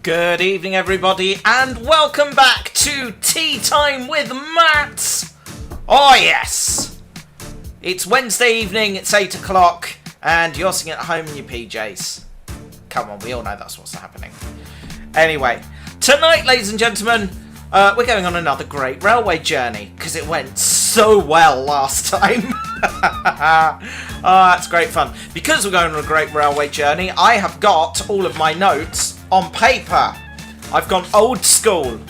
Good evening, everybody, and welcome back to Teatime with Matt. Oh, yes. It's Wednesday evening, it's 8 o'clock, and you're sitting at home in your PJs. Come on, we all know that's what's happening. Anyway, tonight, ladies and gentlemen, we're going on another great railway journey, because it went so well last time. Oh, that's great fun. Because we're going on a great railway journey, I have got all of my notes on paper. I've gone old school,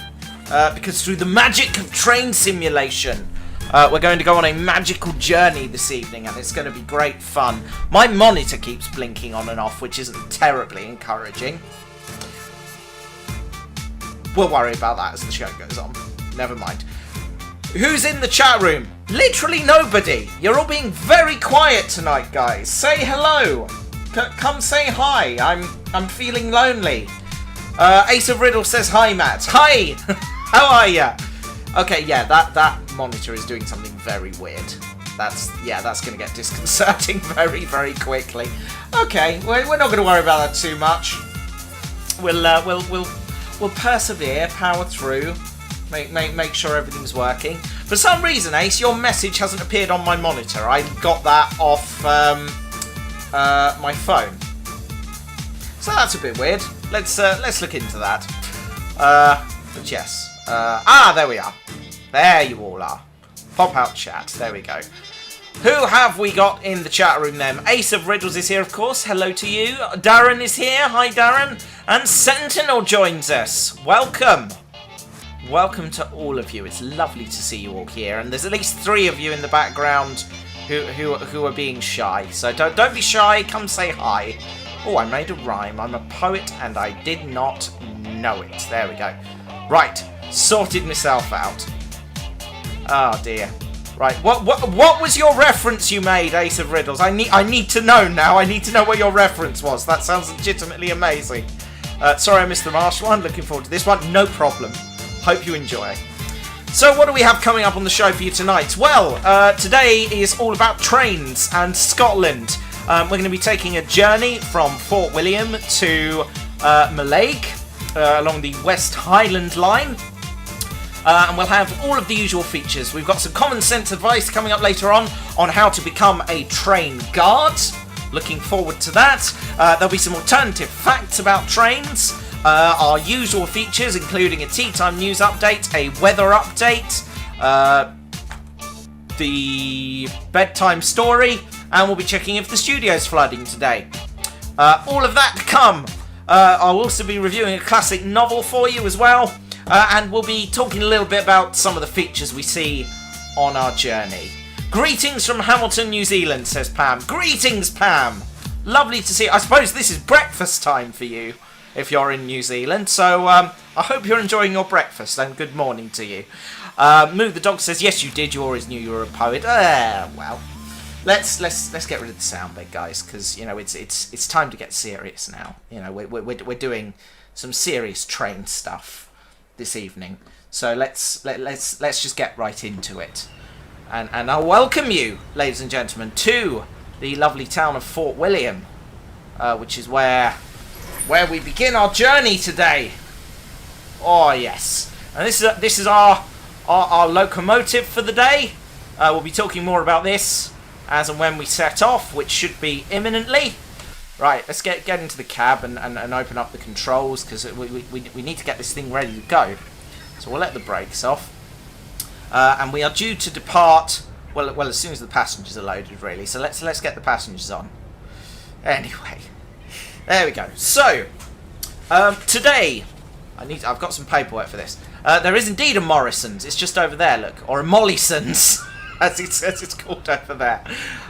because through the magic of train simulation, we're going to go on a magical journey this evening, and it's going to be great fun. My monitor keeps blinking on and off, which isn't terribly encouraging. We'll worry about that as the show goes on. Never mind. Who's in the chat room? Literally nobody. You're all being very quiet tonight, guys. Say hello. Come say hi. I'm feeling lonely. Ace of Riddle says hi, Matt. Hi. How are ya? Okay, yeah, that monitor is doing something very weird. That's going to get disconcerting very, very quickly. Okay, we're not going to worry about that too much. We'll persevere, power through, make sure everything's working. For some reason, Ace, your message hasn't appeared on my monitor. I got that off my phone, so that's a bit weird. Let's look into that. But yes, there we are. There you all are. Pop out chat. There we go. Who have we got in the chat room then? Ace of Riddles is here, of course. Hello to you. Darren is here. Hi, Darren. And Sentinel joins us. Welcome. Welcome to all of you. It's lovely to see you all here. And there's at least 3 of you in the background who are being shy. So don't be shy. Come say hi. Oh, I made a rhyme. I'm a poet, and I did not know it. There we go. Right, sorted myself out. Oh dear. Right, what was your reference you made, Ace of Riddles? I need to know now. I need to know what your reference was. That sounds legitimately amazing. Sorry I missed the last one. Looking forward to this one. No problem. Hope you enjoy. So what do we have coming up on the show for you tonight? Well, today is all about trains and Scotland. We're going to be taking a journey from Fort William to Mallaig along the West Highland Line. And we'll have all of the usual features. We've got some common sense advice coming up later on how to become a train guard. Looking forward to that. There'll be some alternative facts about trains. Our usual features, including a tea time news update, a weather update, the bedtime story, and we'll be checking if the studio's flooding today. All of that to come. I'll also be reviewing a classic novel for you as well. And we'll be talking a little bit about some of the features we see on our journey. Greetings from Hamilton, New Zealand, says Pam. Greetings, Pam! Lovely to see you. I suppose this is breakfast time for you, if you're in New Zealand. So I hope you're enjoying your breakfast, and good morning to you. Moo the dog says, yes, you did. You always knew you were a poet. Well, let's get rid of the sound bit, guys, because you know it's time to get serious now. You know we're doing some serious train stuff this evening, so let's just get right into it, and I'll welcome you, ladies and gentlemen, to the lovely town of Fort William, which is where we begin our journey today. Oh yes, and this is our locomotive for the day. We'll be talking more about this as and when we set off, which should be imminently. Right, let's get into the cab and open up the controls, because we need to get this thing ready to go. So we'll let the brakes off. And we are due to depart, well as soon as the passengers are loaded, really. So let's get the passengers on. Anyway, there we go. So, today, I've got some paperwork for this. There is indeed a Morrison's. It's just over there, look. Or a Mollison's. As it's called over there.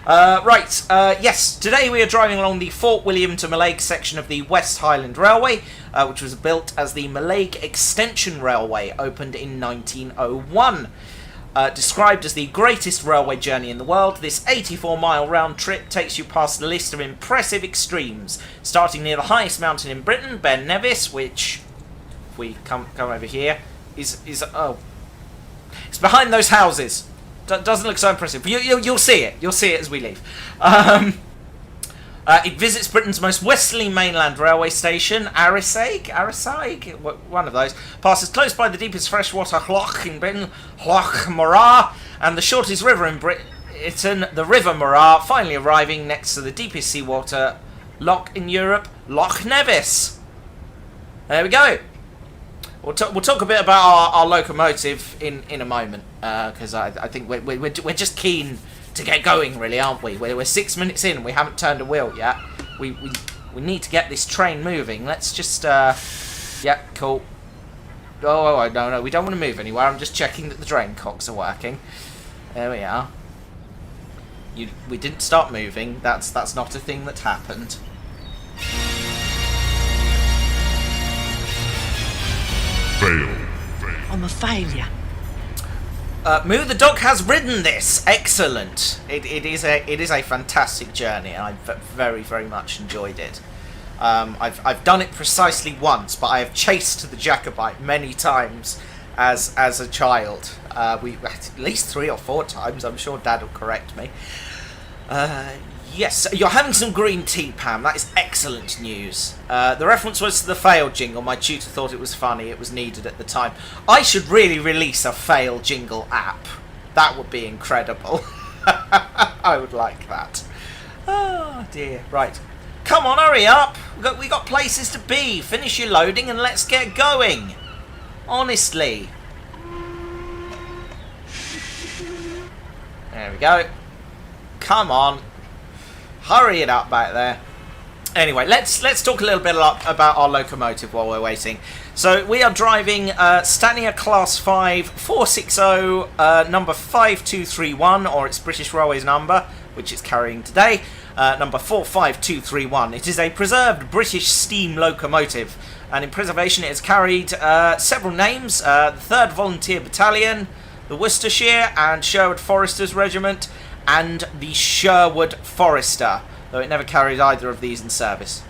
Yes, today we are driving along the Fort William to Mallaig section of the West Highland Railway, which was built as the Mallaig Extension Railway, opened in 1901. Described as the greatest railway journey in the world, this 84-mile round trip takes you past a list of impressive extremes, starting near the highest mountain in Britain, Ben Nevis, which, if we come over here, is it's behind those houses. Doesn't look so impressive. You'll see it. You'll see it as we leave. It visits Britain's most westerly mainland railway station, Arisaig, one of those. Passes close by the deepest freshwater loch in Britain, Loch Morar, and the shortest river in Britain, the River Morar, finally arriving next to the deepest seawater loch in Europe, Loch Nevis. There we go. We'll talk a bit about our locomotive in a moment, because I think we're just keen to get going, really, aren't we? We're 6 minutes in and we haven't turned a wheel yet. We need to get this train moving. Let's just yeah, cool. Oh no, we don't want to move anywhere. I'm just checking that the drain cocks are working. There we are. We didn't start moving. That's not a thing that happened. Fail. I'm a failure. Moo the dog has ridden this. Excellent. It is a fantastic journey, and I very, very much enjoyed it. I've done it precisely once, but I have chased the Jacobite many times as a child. We at least 3 or 4 times. I'm sure Dad will correct me. Yes, you're having some green tea, Pam. That is excellent news. The reference was to the fail jingle. My tutor thought it was funny. It was needed at the time. I should really release a fail jingle app. That would be incredible. I would like that. Oh, dear. Right. Come on, hurry up. We got places to be. Finish your loading and let's get going. Honestly. There we go. Come on. Hurry it up back there. Anyway, let's talk a little bit about our locomotive while we're waiting. So we are driving Stania Class 5 460 number 5231, or its British Railways number, which it's carrying today, number 45231. It is a preserved British steam locomotive, and in preservation it has carried several names: the 3rd Volunteer Battalion, the Worcestershire and Sherwood Foresters Regiment, and the Sherwood Forester, though it never carried either of these in service.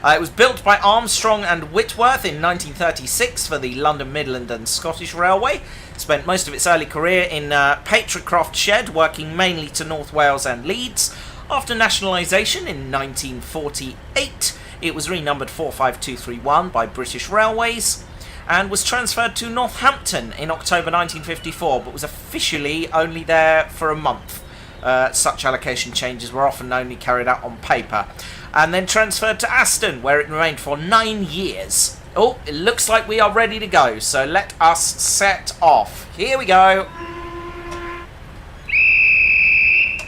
It was built by Armstrong and Whitworth in 1936 for the London Midland and Scottish Railway. Spent most of its early career in Patricroft Shed, working mainly to North Wales and Leeds. After nationalisation in 1948, it was renumbered 45231 by British Railways, and was transferred to Northampton in October 1954, but was officially only there for a month. Such allocation changes were often only carried out on paper. And then transferred to Aston, where it remained for 9 years. Oh, it looks like we are ready to go, so let us set off. Here we go.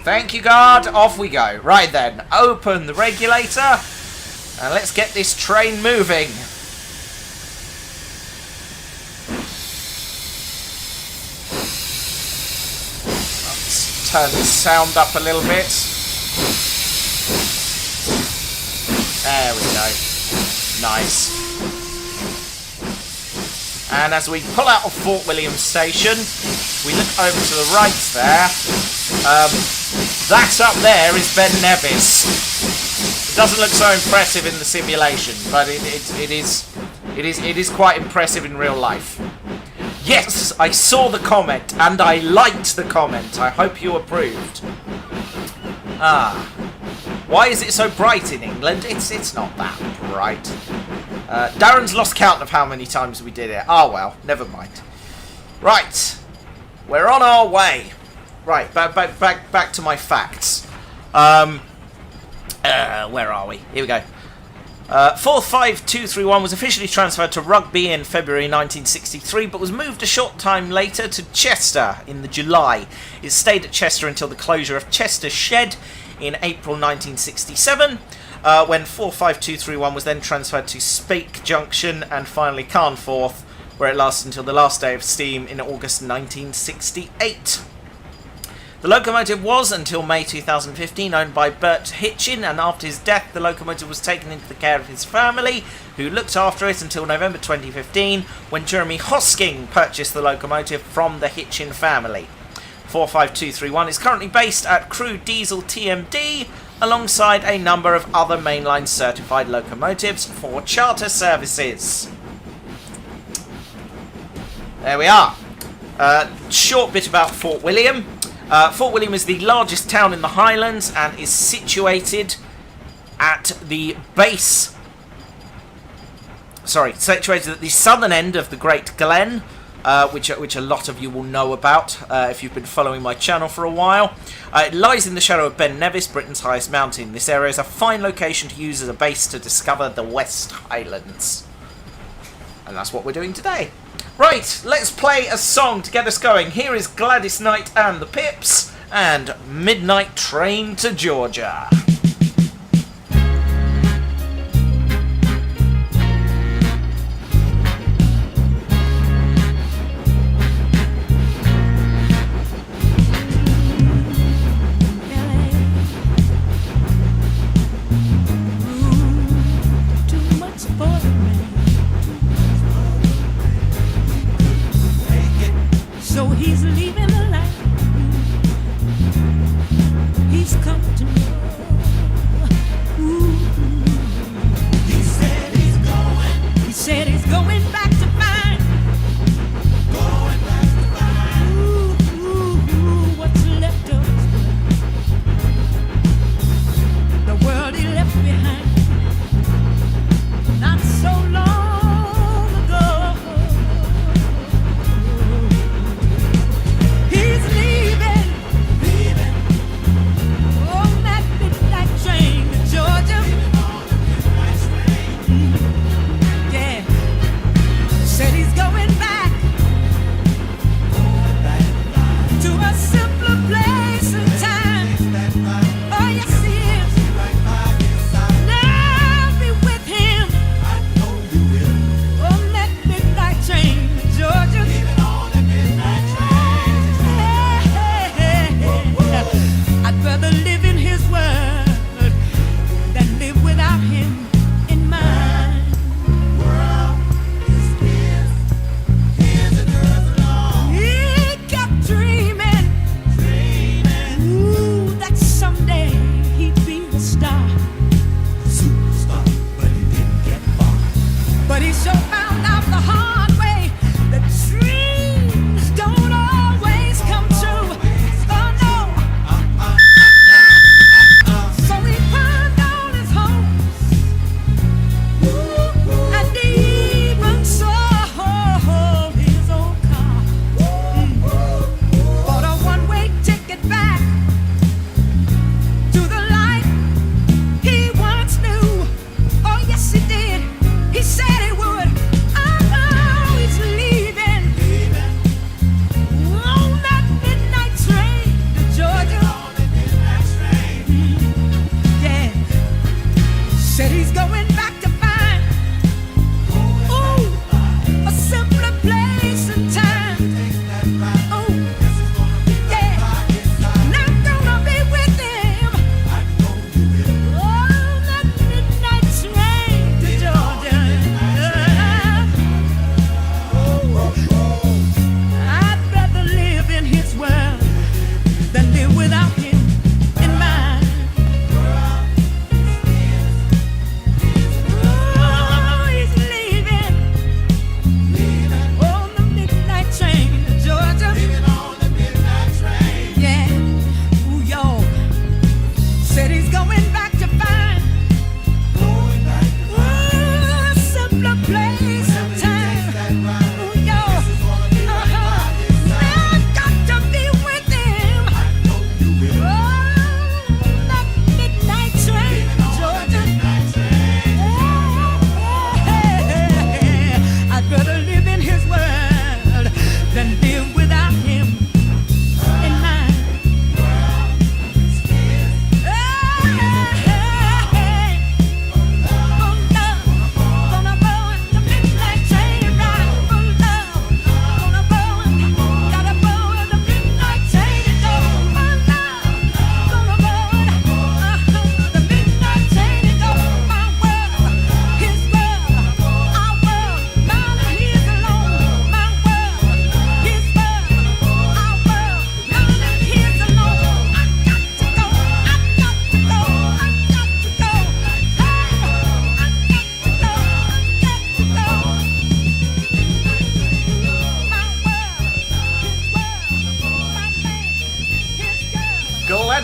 Thank you, guard. Off we go. Right then, open the regulator, and let's get this train moving. Turn the sound up a little bit. There we go. Nice. And as we pull out of Fort William Station, we look over to the right there. That up there is Ben Nevis. It doesn't look so impressive in the simulation, but it is quite impressive in real life. Yes, I saw the comment, and I liked the comment. I hope you approved. Why is it so bright in England? It's not that bright. Darren's lost count of how many times we did it. Oh well, never mind. Right, we're on our way. Right, back to my facts. Where are we? Here we go. 45231 was officially transferred to Rugby in February 1963, but was moved a short time later to Chester in the July. It stayed at Chester until the closure of Chester Shed in April 1967, when 45231 was then transferred to Speke Junction and finally Carnforth, where it lasted until the last day of steam in August 1968. The locomotive was, until May 2015, owned by Bert Hitchin, and after his death the locomotive was taken into the care of his family, who looked after it until November 2015, when Jeremy Hosking purchased the locomotive from the Hitchin family. 45231 is currently based at Crew Diesel TMD, alongside a number of other mainline certified locomotives for charter services. There we are. Short bit about Fort William. Fort William is the largest town in the Highlands and is situated at the base... situated at the southern end of the Great Glen, which a lot of you will know about if you've been following my channel for a while. It lies in the shadow of Ben Nevis, Britain's highest mountain. This area is a fine location to use as a base to discover the West Highlands. And that's what we're doing today. Right, let's play a song to get us going. Here is Gladys Knight and the Pips, and Midnight Train to Georgia. So he's leaving the light. He's come to know. Ooh. He said he's going. He said he's going back to find. Going back to find. Ooh, what's left of his world. The world he left behind. Not so long ago. He's leaving. Oh,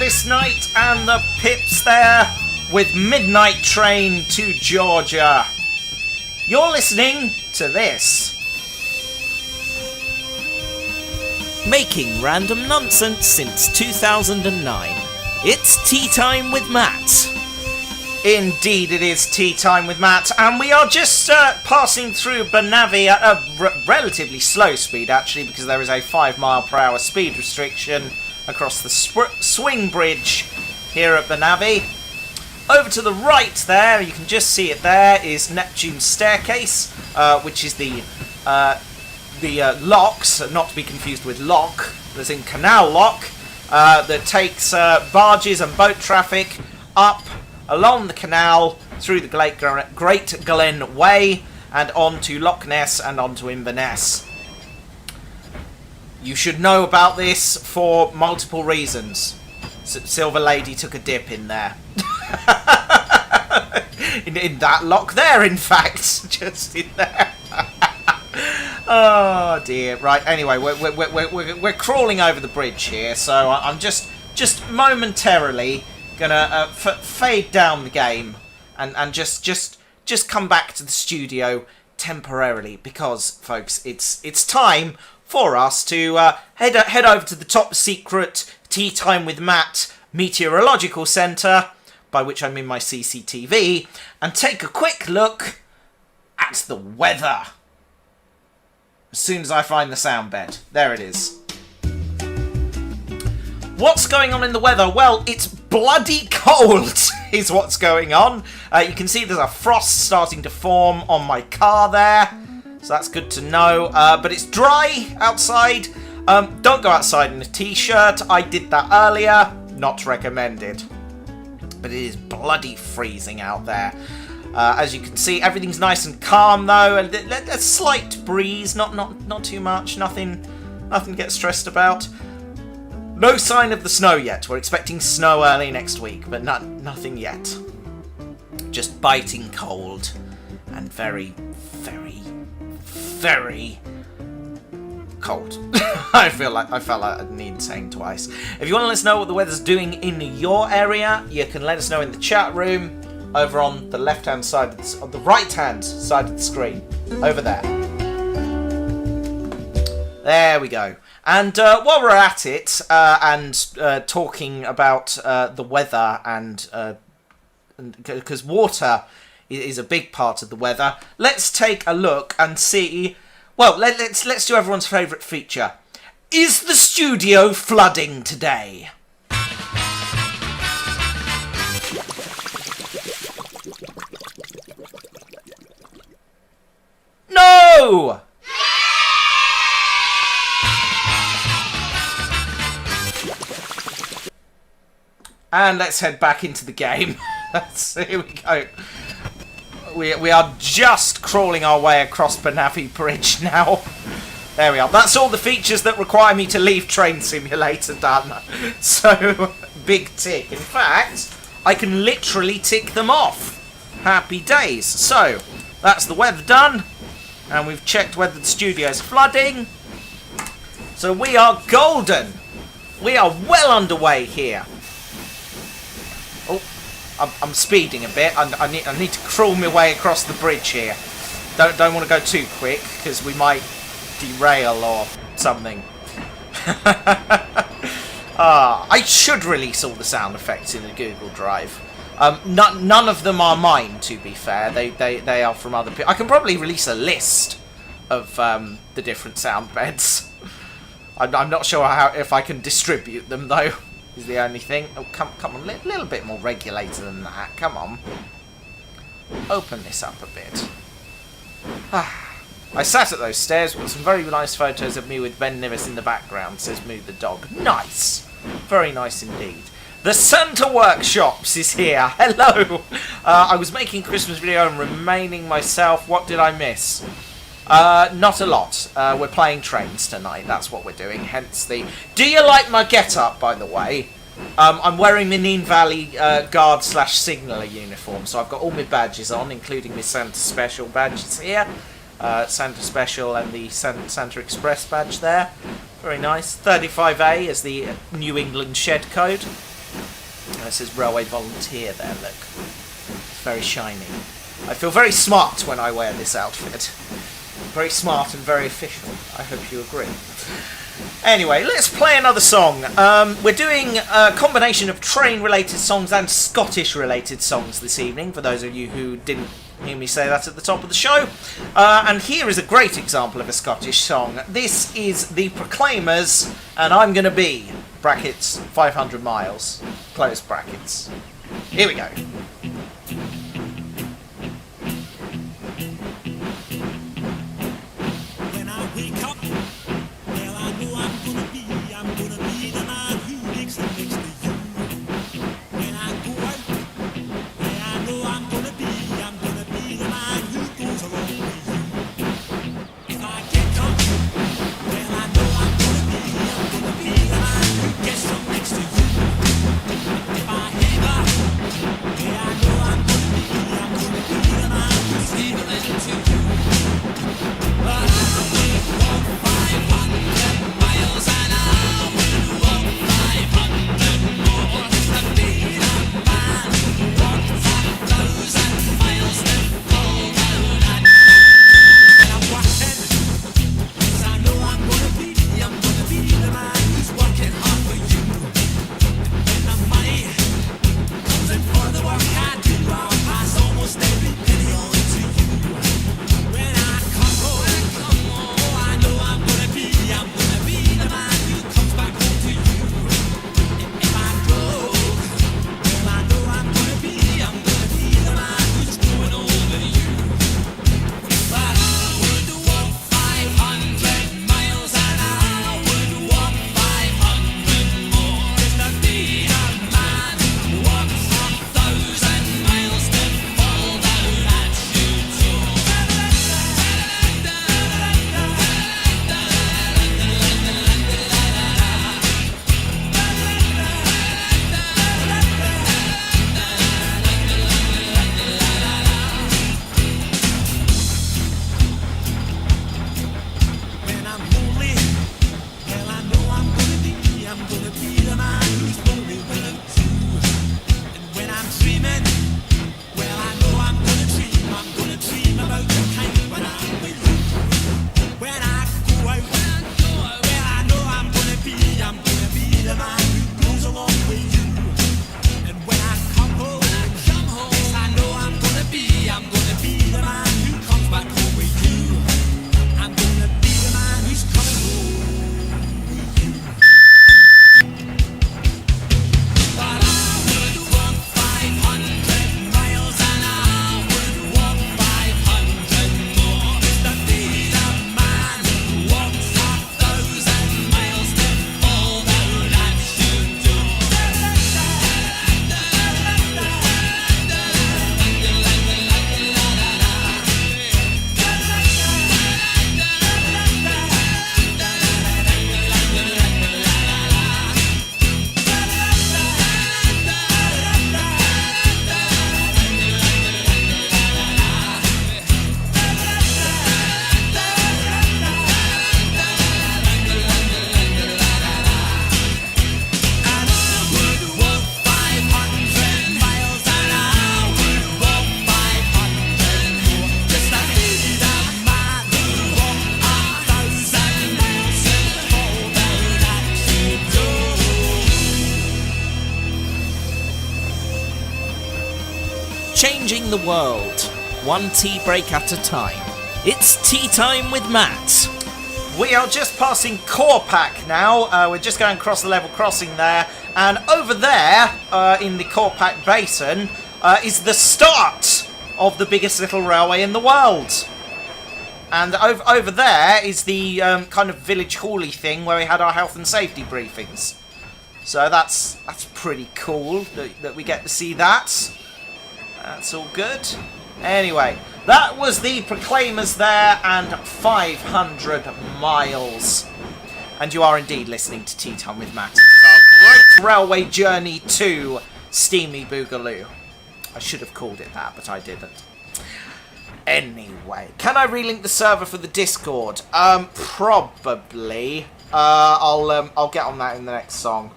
this night, and the Pips there with Midnight Train to Georgia. You're listening to this. Making random nonsense since 2009. It's Tea Time with Matt. Indeed it is Tea Time with Matt, and we are just passing through Bernavi at a relatively slow speed, actually, because there is a 5 mile/hour speed restriction across the swing bridge here at Bernavi. Over to the right there, you can just see it there, is Neptune's Staircase, which is the locks, not to be confused with lock, as in canal lock, that takes barges and boat traffic up along the canal through the Great Glen Way and on to Loch Ness and on to Inverness. You should know about this for multiple reasons. Silver Lady took a dip in there. in that lock there, in fact. Just in there. Oh dear. Right, anyway, we're crawling over the bridge here, so I'm just momentarily gonna fade down the game and just come back to the studio temporarily, because folks, it's time for us to head over to the top secret Tea Time with Matt Meteorological Centre, by which I mean my CCTV, and take a quick look at the weather. As soon as I find the sound bed. There it is. What's going on in the weather? Well, it's bloody cold is what's going on. You can see there's a frost starting to form on my car there, so that's good to know. But it's dry outside. Don't go outside in a t-shirt. I did that earlier. Not recommended. But it is bloody freezing out there. As you can see, everything's nice and calm though, and a slight breeze, not too much, nothing to get stressed about. No sign of the snow yet. We're expecting snow early next week, but nothing yet. Just biting cold and very, very, very cold. I felt like I need saying twice. If you want to let us know what the weather's doing in your area, you can let us know in the chat room over on the left-hand side, on the right-hand side of the screen, over there. There we go. And while we're at it, and talking about the weather, and because water is a big part of the weather, let's take a look and see. Well, let's do everyone's favourite feature. Is the studio flooding today? No! And let's head back into the game. Here we go. We are just crawling our way across Bernavi Bridge now. There we are. That's all the features that require me to leave Train Simulator done. So, big tick. In fact, I can literally tick them off. Happy days. So, that's the weather done. And we've checked whether the studio's flooding. So we are golden. We are well underway here. Oh, I'm speeding a bit. I need to crawl my way across the bridge here. Don't want to go too quick, because we might derail or something. I should release all the sound effects in the Google Drive. None of them are mine, to be fair. They are from other people. I can probably release a list of the different sound beds. I'm not sure if I can distribute them, though, is the only thing. Oh, come on, a little bit more regulated than that. Come on. Open this up a bit. I sat at those stairs. We've got some very nice photos of me with Ben Nivis in the background, says Move the Dog. Nice. Very nice indeed. The Santa Workshops is here. Hello. I was making a Christmas video and remaining myself. What did I miss? Not a lot. We're playing trains tonight. That's what we're doing. Hence the... Do you like my get-up, by the way? I'm wearing the Neen Valley guard / signaller uniform. So I've got all my badges on, including my Santa Special badges here. Santa Special and the Santa Express badge there. Very nice. 35A is the New England shed code. It says Railway Volunteer there, look. It's very shiny. I feel very smart when I wear this outfit. Very smart and very official. I hope you agree. Anyway, let's play another song. We're doing a combination of train-related songs and Scottish-related songs this evening, for those of you who didn't hear me say that at the top of the show. And here is a great example of a Scottish song. This is The Proclaimers, and I'm Gonna Be, brackets, 500 miles, close brackets. Here we go. When I wake up, well, I know I'm gonna be the man who makes the next to you. When I go out, well, I know I'm gonna be the man who goes along with you. If I get drunk, well, I know I'm gonna be the man who gets some next to you. If I heaver, well, I know I'm gonna be the man who's heavering to you. But I will walk 500 miles and I will walk 500 more to be the man who walked 1,000 miles to fall down at when I'm walking, 'cause I know I'm gonna be the man who's working hard for you. When the money comes in for the work I do, I'll pass almost every penny on to you. When I come home, I know I'm gonna be the man who comes back home to you. If I broke, well, I know I'm gonna be the man who's going over you. But I would walk 500 miles and I would walk 500 more just to be the man who walks 1,000 miles to fall down at you too. When I'm lonely, well, I know I'm gonna be the man who's lonely willing to. And when I'm dreaming, well, I know I'm gonna dream about the time when I'm with you. When I go out, well, I know I'm gonna be the man who goes along with you. And when I come home, yes, I know I'm gonna be the man who comes back home with you. I'm gonna be the man who's coming home with you. But I would walk 500 miles and I would walk 500 more just to be the man who walks 1,000 miles to fall down at you too. And I would walk 500 miles and I would walk 500 more just to be the man who walked 1,000 miles and fall down at you too. Changing the world, one tea break at a time. It's Tea Time with Matt. We are just passing Corpac now. We're just going across the level crossing there. And over there, in the Corpac Basin, is the start of the biggest little railway in the world. And over there is the kind of village hall-y thing where we had our health and safety briefings. So that's pretty cool that we get to see that. That's all good. Anyway, that was the Proclaimers there and 500 miles. And you are indeed listening to Tea Time with Matt. It is our great railway journey to Steamy Boogaloo. I should have called it that, but I didn't. Anyway, can I relink the server for the Discord? Probably. I'll get on that in the next song.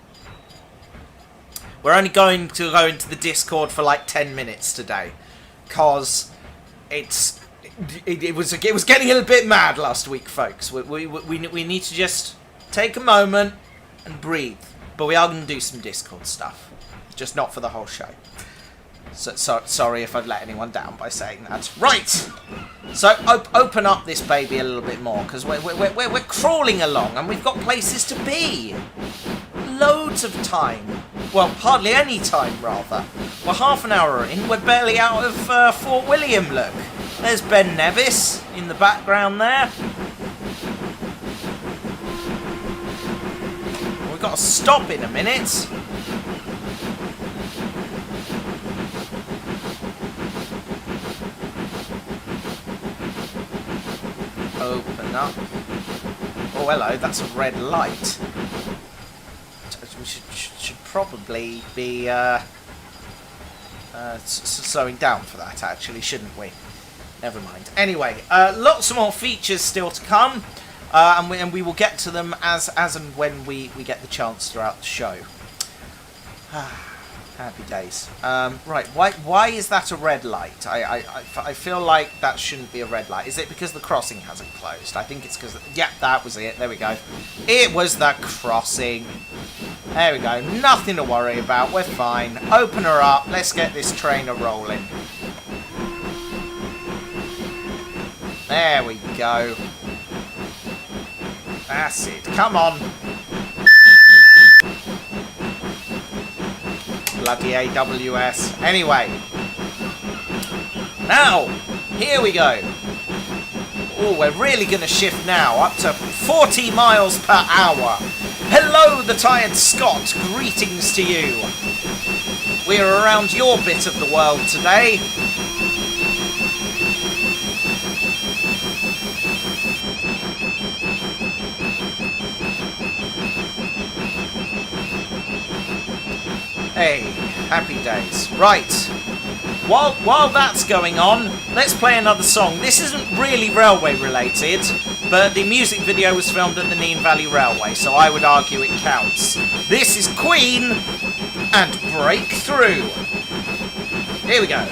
We're only going to go into the Discord for like 10 minutes today, cause it was getting a little bit mad last week, folks. We need to just take a moment and breathe. But we are going to do some Discord stuff, just not for the whole show. So sorry if I've let anyone down by saying that. Right. So open up this baby a little bit more, because we're crawling along and we've got places to be. Loads of time. Well, hardly any time, rather. We're half an hour in. We're barely out of Fort William, look. There's Ben Nevis in the background there. We've got to stop in a minute. Open up. Oh, hello, that's a red light. We should probably be slowing down for that, actually, shouldn't we? Never mind. Anyway, lots more features still to come, and we will get to them as and when we get the chance throughout the show. Happy days. Right, why is that a red light? I feel like that shouldn't be a red light. Is it because the crossing hasn't closed? I think it's because... Yeah, that was it. There we go. It was the crossing. There we go. Nothing to worry about. We're fine. Open her up. Let's get this trainer rolling. There we go. That's it. Come on. Bloody AWS. Anyway. Now, here we go. Oh, we're really going to shift now. Up to 40 miles per hour. Hello, the Tired Scot. Greetings to you. We are around your bit of the world today. Hey, happy days. Right. While that's going on, let's play another song. This isn't really railway related, but the music video was filmed at the Nene Valley Railway, so I would argue it counts. This is Queen and Breakthrough. Here we go.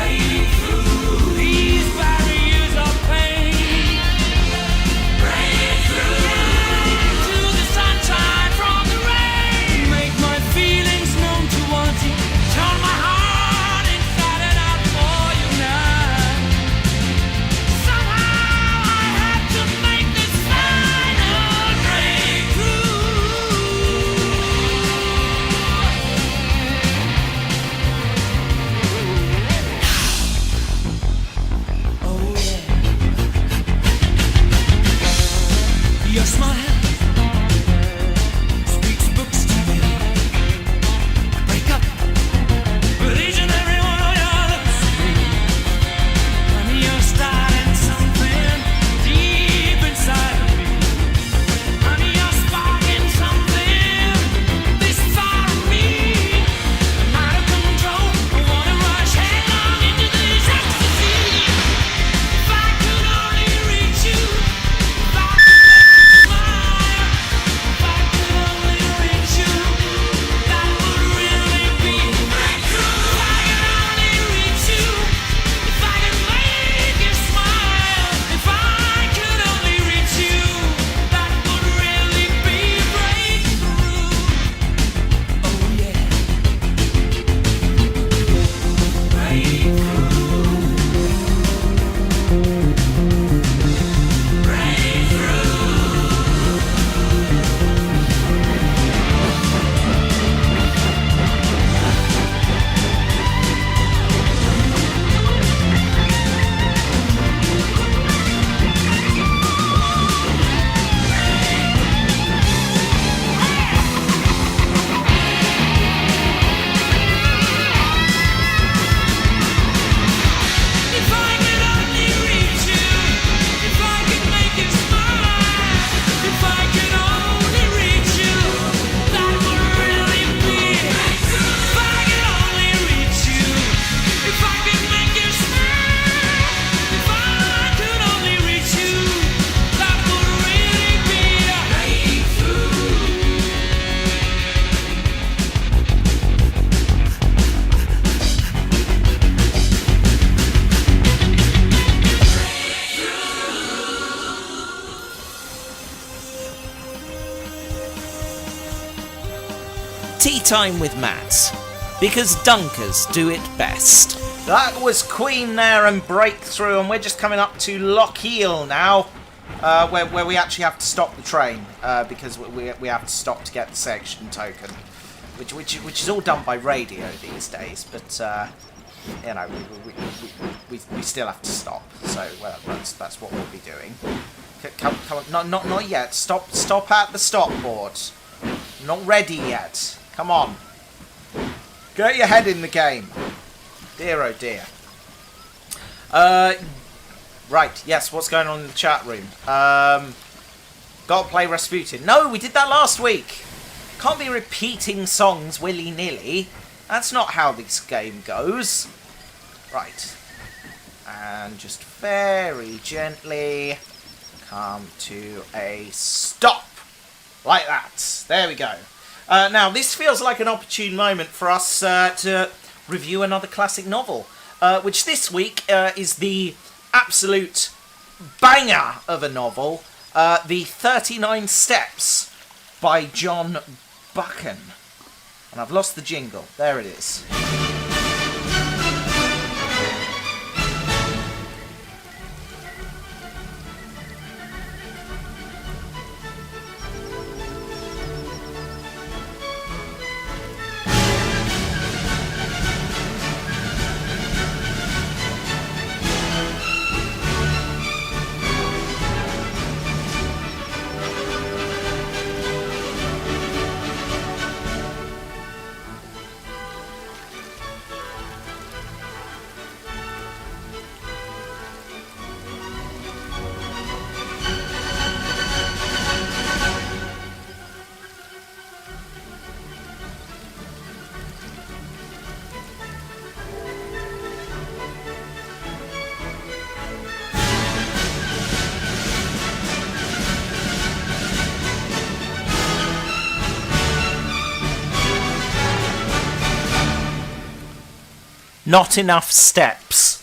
Breakthrough, he's back. Time with Matt, because dunkers do it best. That was Queen there and Breakthrough, and we're just coming up to Lochiel now, where we actually have to stop the train, because we have to stop to get the section token, which is all done by radio these days, but you know, we still have to stop, so well, that's what we'll be doing. Come on, not yet. Stop at the stop board. Not ready yet. Come on. Get your head in the game. Dear oh dear. Right, yes, what's going on in the chat room? Gotta play Rasputin. No, we did that last week. Can't be repeating songs willy-nilly. That's not how this game goes. Right. And just very gently come to a stop. Like that. There we go. Now, this feels like an opportune moment for us to review another classic novel, which this week is the absolute banger of a novel, The 39 Steps by John Buchan. And I've lost the jingle. There it is. Not enough steps.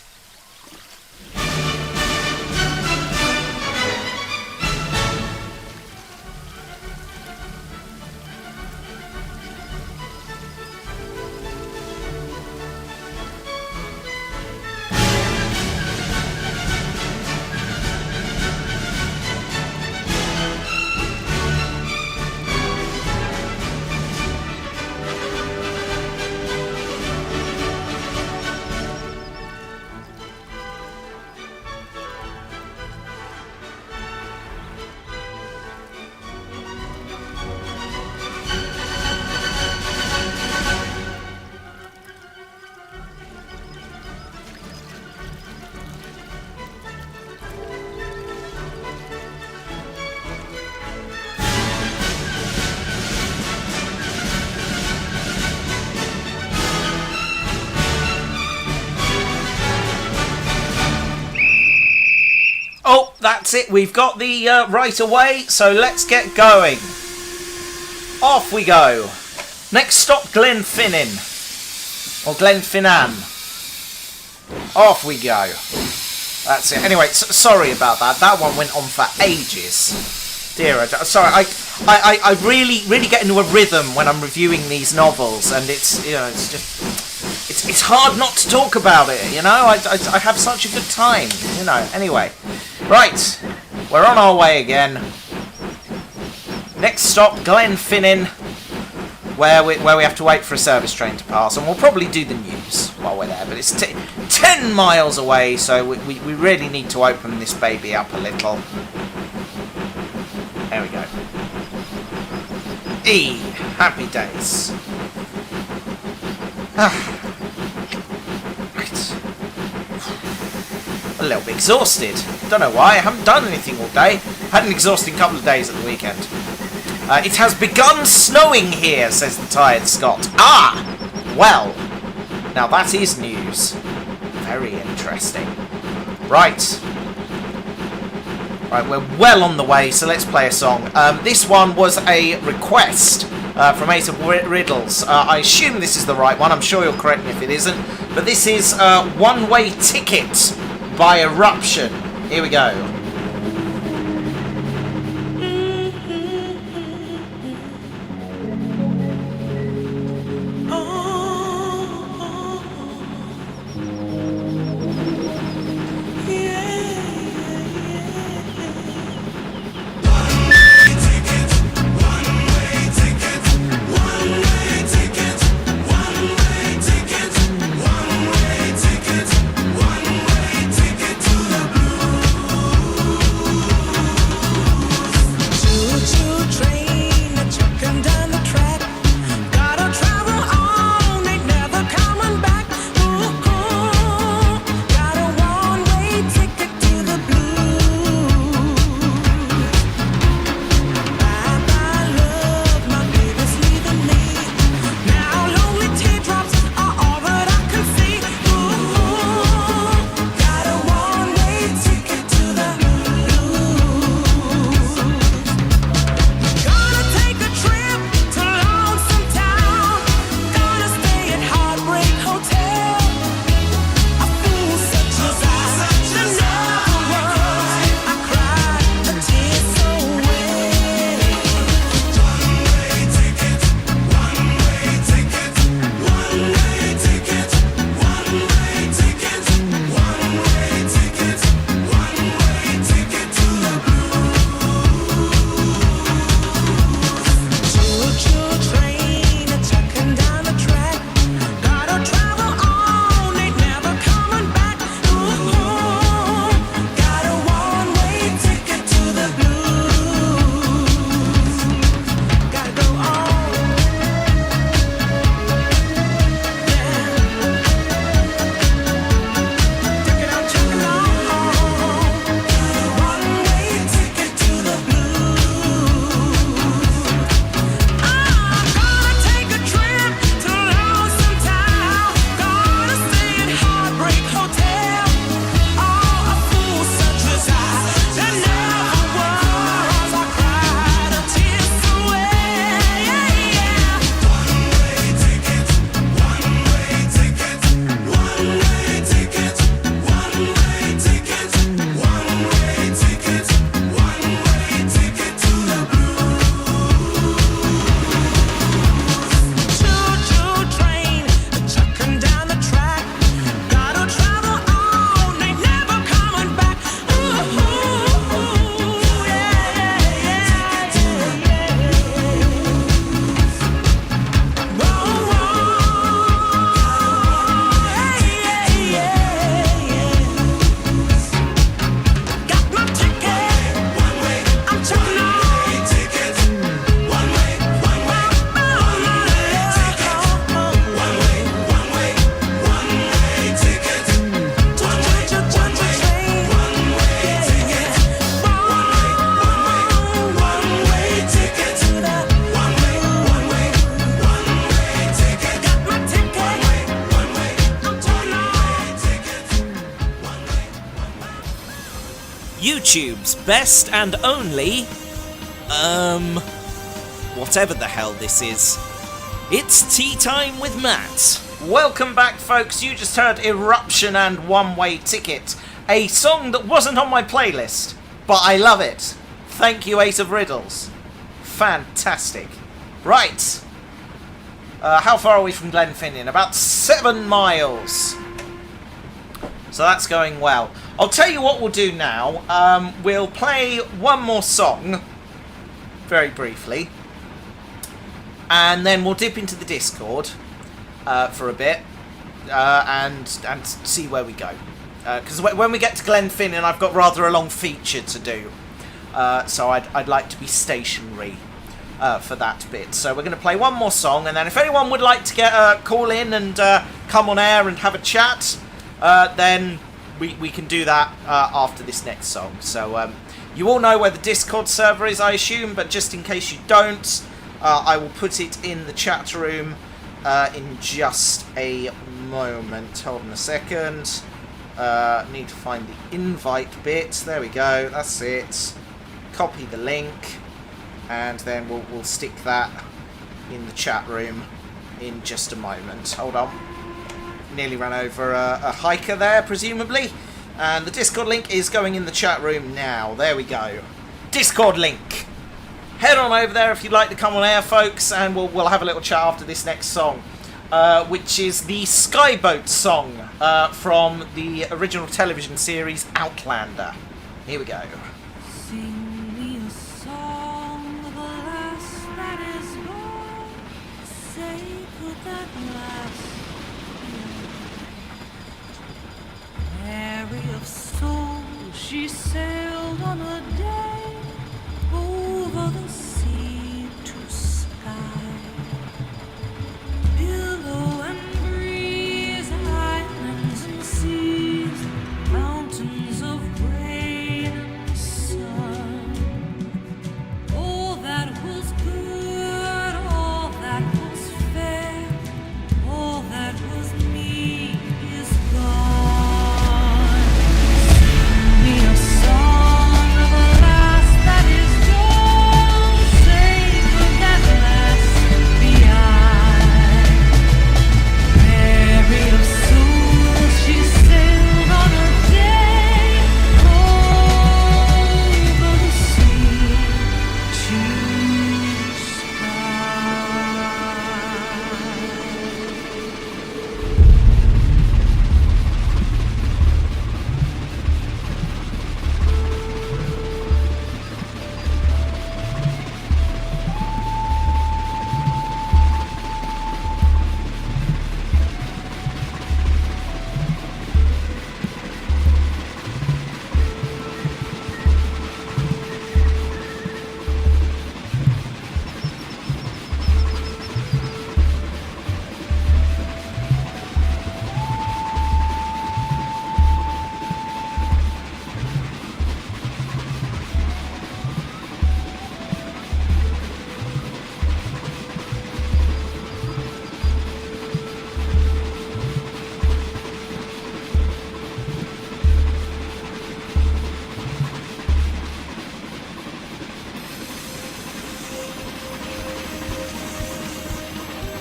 Oh, that's it. We've got the right away, so let's get going. Off we go. Next stop, Glenfinnan. Or Glenfinnan. Off we go. That's it. Anyway, sorry about that. That one went on for ages. Dear, sorry. I really get into a rhythm when I'm reviewing these novels, and it's, you know, it's just, it's hard not to talk about it. You know, I have such a good time. You know. Anyway, right, we're on our way again. Next stop, Glenfinnan, where we have to wait for a service train to pass, and we'll probably do the news while we're there. But it's 10 miles away, so we really need to open this baby up a little. There we go. Happy days. Right. A little bit exhausted. Don't know why. I haven't done anything all day. Had an exhausting couple of days at the weekend. It has begun snowing here, says the tired Scot. Ah! Well, now that is news. Very interesting. Right. Right, we're well on the way, so let's play a song. This one was a request from Ace of Riddles. I assume this is the right one. I'm sure you'll correct me if it isn't. But this is One Way Ticket by Eruption. Here we go. YouTube's best and only, whatever the hell this is. It's Tea Time with Matt. Welcome back, folks. You just heard Eruption and One Way Ticket, a song that wasn't on my playlist, but I love it. Thank you, Ace of Riddles. Fantastic. Right. How far are we from Glenfinnan? About 7 miles. So that's going well. I'll tell you what we'll do now. We'll play one more song, very briefly, and then we'll dip into the Discord for a bit and see where we go. Because when we get to Glenfinnan, I've got rather a long feature to do, so I'd like to be stationary for that bit. So we're going to play one more song, and then if anyone would like to get call in and come on air and have a chat, then we can do that after this next song. So you all know where the Discord server is, I assume, but just in case you don't, I will put it in the chat room in just a moment. Hold on a second. Need to find the invite bit. There we go. That's it. Copy the link, and then we'll stick that in the chat room in just a moment. Hold on. Nearly ran over a hiker there, presumably. And the Discord link is going in the chat room now. There we go. Discord link. Head on over there if you'd like to come on air, folks, and we'll have a little chat after this next song, which is the Skyboat song from the original television series Outlander. Here we go. Sing me a song of a lass that is gone. Say, could that lass be Mary of soul? She sailed on a day over the sea to sky. Billow and breeze, islands and seas, mountains of rain and sun. All that was good, all that was fair, all that was me is gone. Sing me a song of a lass that is gone. Say, could that lass be I? Mary of soul, she sailed on a day over the sea to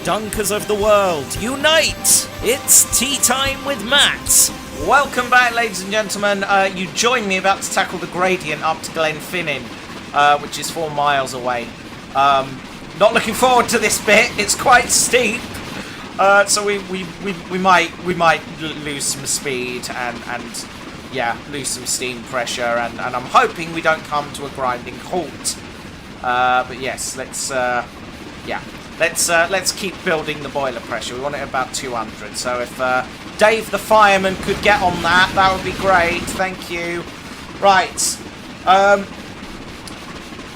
Dunkers of the world, unite! It's Tea Time with Matt. Welcome back, ladies and gentlemen. You join me about to tackle the gradient up to Glenfinnan, which is 4 miles away. Not looking forward to this bit. It's quite steep, so we might lose some speed and yeah, lose some steam pressure, and I'm hoping we don't come to a grinding halt. But yes, let's keep building the boiler pressure. We want it at about 200. So if Dave the fireman could get on that, that would be great. Thank you. Right.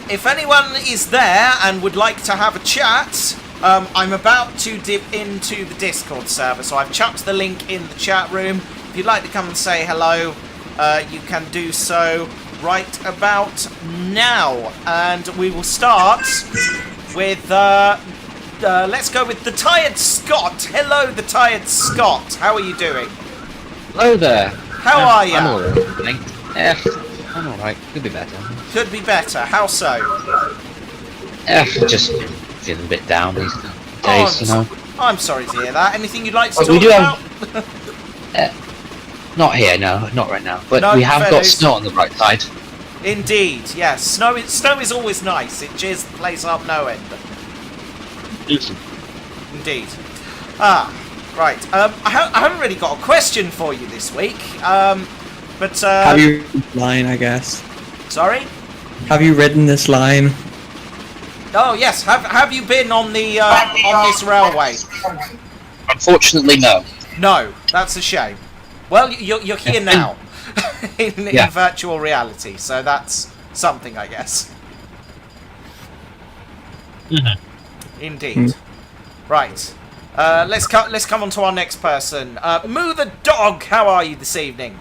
If anyone is there and would like to have a chat, I'm about to dip into the Discord server. So I've chucked the link in the chat room. If you'd like to come and say hello, you can do so right about now. And we will start with... let's go with the Tired Scott. Hello, the Tired Scott. How are you doing? Hello there. How are you? I'm alright, thanks. Yeah, I'm alright. Could be better. Could be better. How so? Just feeling a bit down these days, you know. I'm sorry to hear that. Anything you'd like to Well, we talk do about? Not here, no, not right now. But No, we have fair got dues. snow on the right side. Indeed, yes. Snow is always nice. It cheers the place up no end. Indeed. Right. I haven't really got a question for you this week. But Have you ridden this line, I guess? Sorry. Have you ridden this line? Oh yes. Have you been on the on this railway? Unfortunately, no. No. That's a shame. Well, you're here now, in virtual reality. So that's something, I guess. Indeed. Right. Let's come on to our next person. Moo the dog. How are you this evening?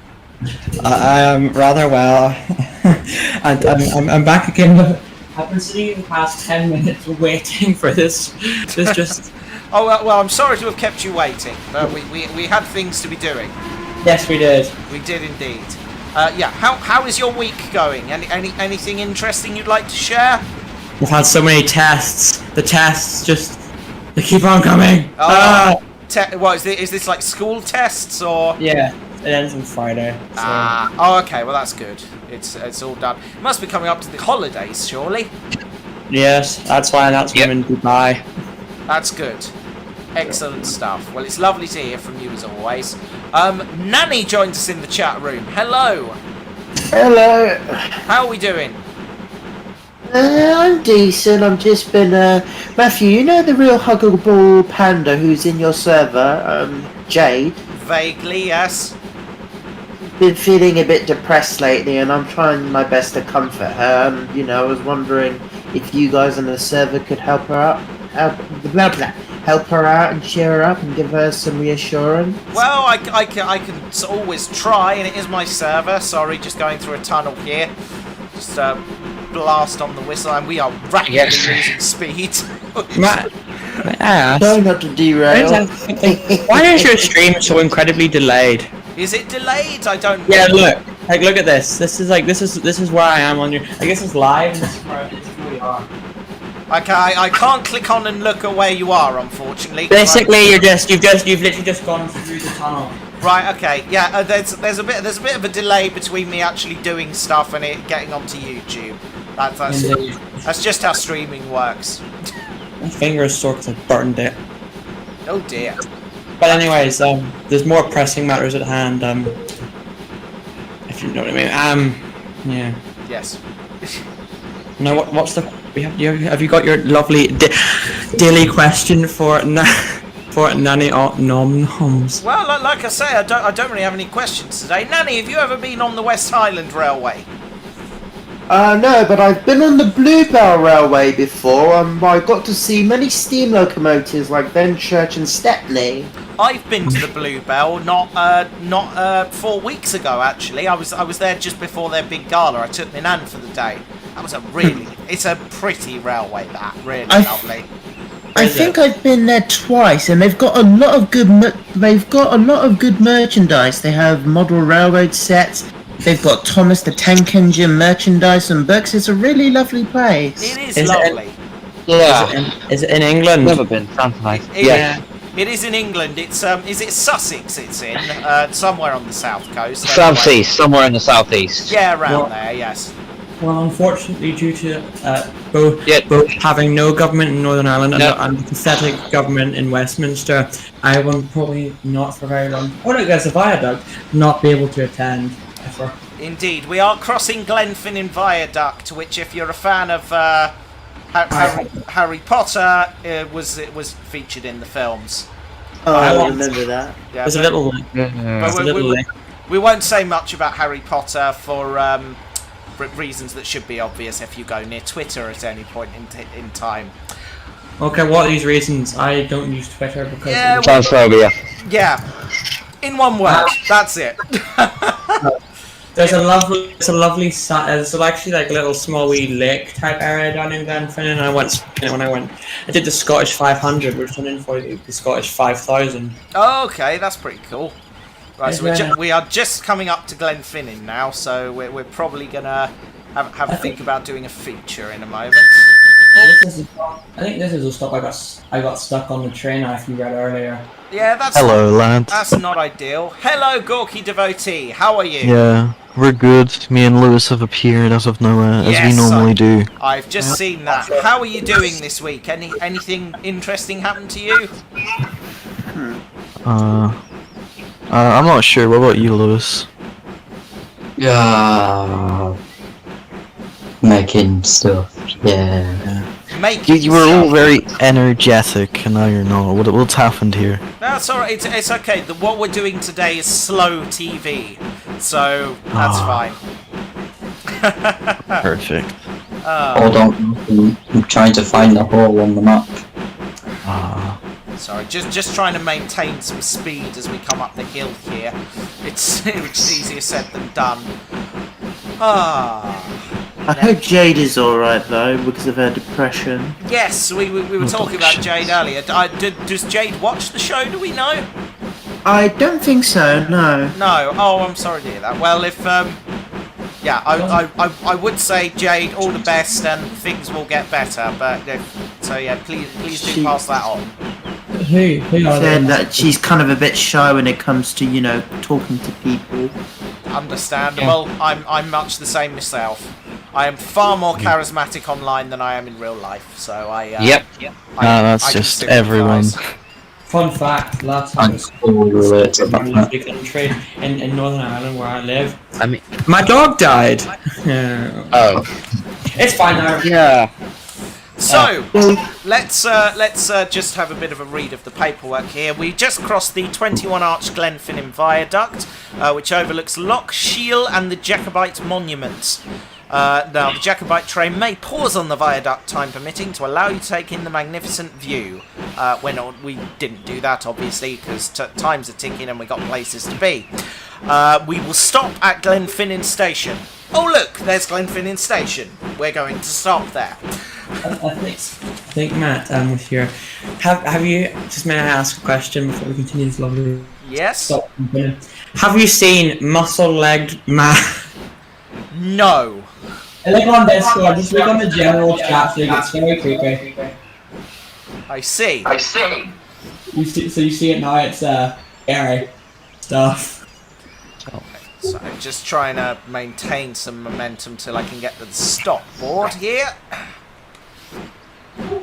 I am rather well, and I'm back again. I've been sitting in the past 10 minutes waiting for this. This just. Oh well, I'm sorry to have kept you waiting. We had things to be doing. Yes, we did. We did indeed. Yeah. How is your week going? Anything interesting you'd like to share? We've had so many tests. The tests just they keep on coming. Oh, what is this like school tests or? Yeah, it ends on Friday. So. Oh, okay. Well, that's good. It's all done. It must be coming up to the holidays, surely. Yes, that's why I'm in Dubai. That's good. Excellent stuff. Well, it's lovely to hear from you as always. Nanny joined us in the chat room. Hello. Hello. How are we doing? I'm decent. I've just been, Matthew, you know the real huggable panda who's in your server, Jade? Vaguely, yes. Been feeling a bit depressed lately, and I'm trying my best to comfort her. I was wondering if you guys on the server could help her out, help her out and cheer her up and give her some reassurance. Well, I can always try, and it is my server. Sorry, just going through a tunnel here. Just blast on the whistle, and we are rapidly losing speed. Matt, Try not to derail. why is your stream so incredibly delayed? Is it delayed? I don't. Yeah, look at this. This is where I am on your. I guess it's live. And this is where we are. Okay, I can't click on and look at where you are, unfortunately. Basically, you've literally just gone through the tunnel. Right. Okay. Yeah. There's a bit of a delay between me actually doing stuff and it getting onto YouTube. That's just how streaming works. My fingers sort of burned it. Oh dear. But anyways, there's more pressing matters at hand. If you know what I mean. Yeah. Yes. Now, what's the? Have you got your lovely daily question for Nanny Nom Noms? Well, like I say, I don't really have any questions today. Nanny, have you ever been on the West Highland Railway? No, but I've been on the Bluebell Railway before. I got to see many steam locomotives like Benchurch and Stepney. I've been to the Bluebell not 4 weeks ago actually. I was there just before their big gala. I took my nan for the day. That was it's a pretty railway. That really lovely. I think I've been there twice, and they've got a lot of good. Merchandise. They have model railroad sets. They've got Thomas the Tank Engine merchandise and books. It's a really lovely place. It is lovely. Is it in England? Never been. Sounds nice. Yeah. It is in England. It's is it Sussex? It's in somewhere on the south coast. Southeast, somewhere in the southeast. Yeah, around there. Yes. Well, unfortunately, due to both having no government in Northern Ireland and a pathetic government in Westminster, I will probably not for very long, or I guess a viaduct, not be able to attend. Ever. Indeed, we are crossing Glenfinnan Viaduct, which, if you're a fan of Harry Potter, it was featured in the films. Oh, I remember that. Yeah, There's a little. We won't say much about Harry Potter for reasons that should be obvious if you go near Twitter at any point in time. Okay, what are these reasons? I don't use Twitter because transphobia. Yeah, in one word, that's it. There's a lovely, there's actually like a little small wee lake type area down in Glenfinnan. I did the Scottish 500, which turned in for the Scottish 5,000. Oh, okay, that's pretty cool. Right, so we are just coming up to Glenfinnan now, so we're probably gonna have a think about doing a feature in a moment. I think this is a stop. I got stuck on the train after you read earlier. Yeah, that's Hello, lads. That's not ideal. Hello, Gorky Devotee. How are you? Yeah, we're good. Me and Lewis have appeared out of nowhere, as we normally do. I've just seen that. How are you doing this week? Anything interesting happened to you? I'm not sure. What about you, Lewis? Making stuff. Yeah. You were all very energetic, and now you're not. What's happened here? That's alright. It's okay. What we're doing today is slow TV, so that's fine. Perfect. Hold on. I'm trying to find the hole on the map. Sorry, just trying to maintain some speed as we come up the hill here. It's easier said than done. I hope Jade is alright though, because of her depression. Yes, we were talking about Jade earlier. Does Jade watch the show, do we know? I don't think so, no. No. Oh, I'm sorry to hear that. Well, if yeah, I would say Jade, all the best, and things will get better. But so yeah, please do pass that on. Who Said that she's kind of a bit shy when it comes to, you know, talking to people. Understandable. Yeah. I'm much the same myself. I am far more charismatic online than I am in real life. So I. That's just everyone. Fun fact, last time I was the country in Northern Ireland where I live. I mean, my dog died. Oh. It's fine now. Yeah. So, let's just have a bit of a read of the paperwork here. We just crossed the 21 Arch Glenfinnan Viaduct, which overlooks Loch Shiel and the Jacobite monuments. Now, the Jacobite train may pause on the viaduct, time permitting, to allow you to take in the magnificent view. We didn't do that, obviously, because times are ticking and we got places to be. We will stop at Glenfinnan Station. Oh, look, there's Glenfinnan Station. We're going to stop there. I think Matt, with your, have you, just may I ask a question before we continue this lovely... Yes? Stop. Have you seen muscle-legged man? No. Look on Discord, just look on the general chat, so it's very creepy. I see. You see it now, it's scary stuff. So I'm just trying to maintain some momentum till I can get to the stop board here.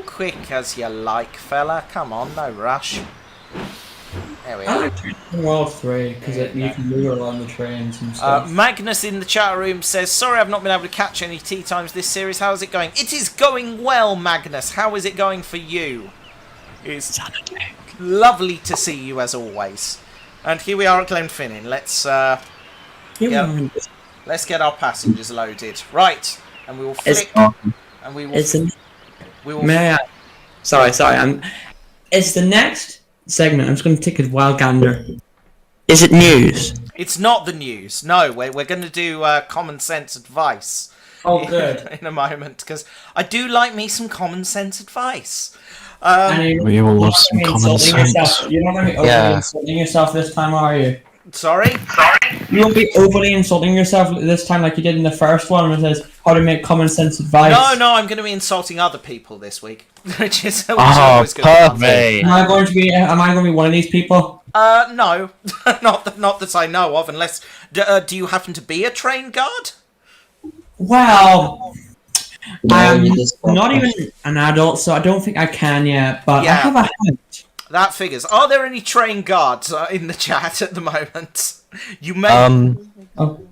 Quick as you like, fella. Come on, no rush. There we are. Well, 3, because you can move along the trains and stuff. Magnus in the chat room says, sorry I've not been able to catch any tea times this series. How is it going? It is going well, Magnus. How is it going for you? It's lovely to see you as always. And here we are at Glenfinnan. Let's get our passengers loaded. Right. And we will flick. And we will... May I... Sorry. It's the next segment. I'm just going to take a wild gander. Is it news? It's not the news. No, we're going to do common sense advice. Oh, good. In a moment, because I do like me some common sense advice. We all love some common sense. You're not going to be overly insulting yourself this time, are you? Sorry? You won't be overly insulting yourself this time like you did in the first one, when it says how to make common sense advice. No, I'm going to be insulting other people this week, which is always good. Perfect. Am I going to be one of these people? No, not that I know of. Unless, do you happen to be a train guard? Well, I'm not even an adult, so I don't think I can yet. But I have a hat. That figures. Are there any train guards in the chat at the moment? You may.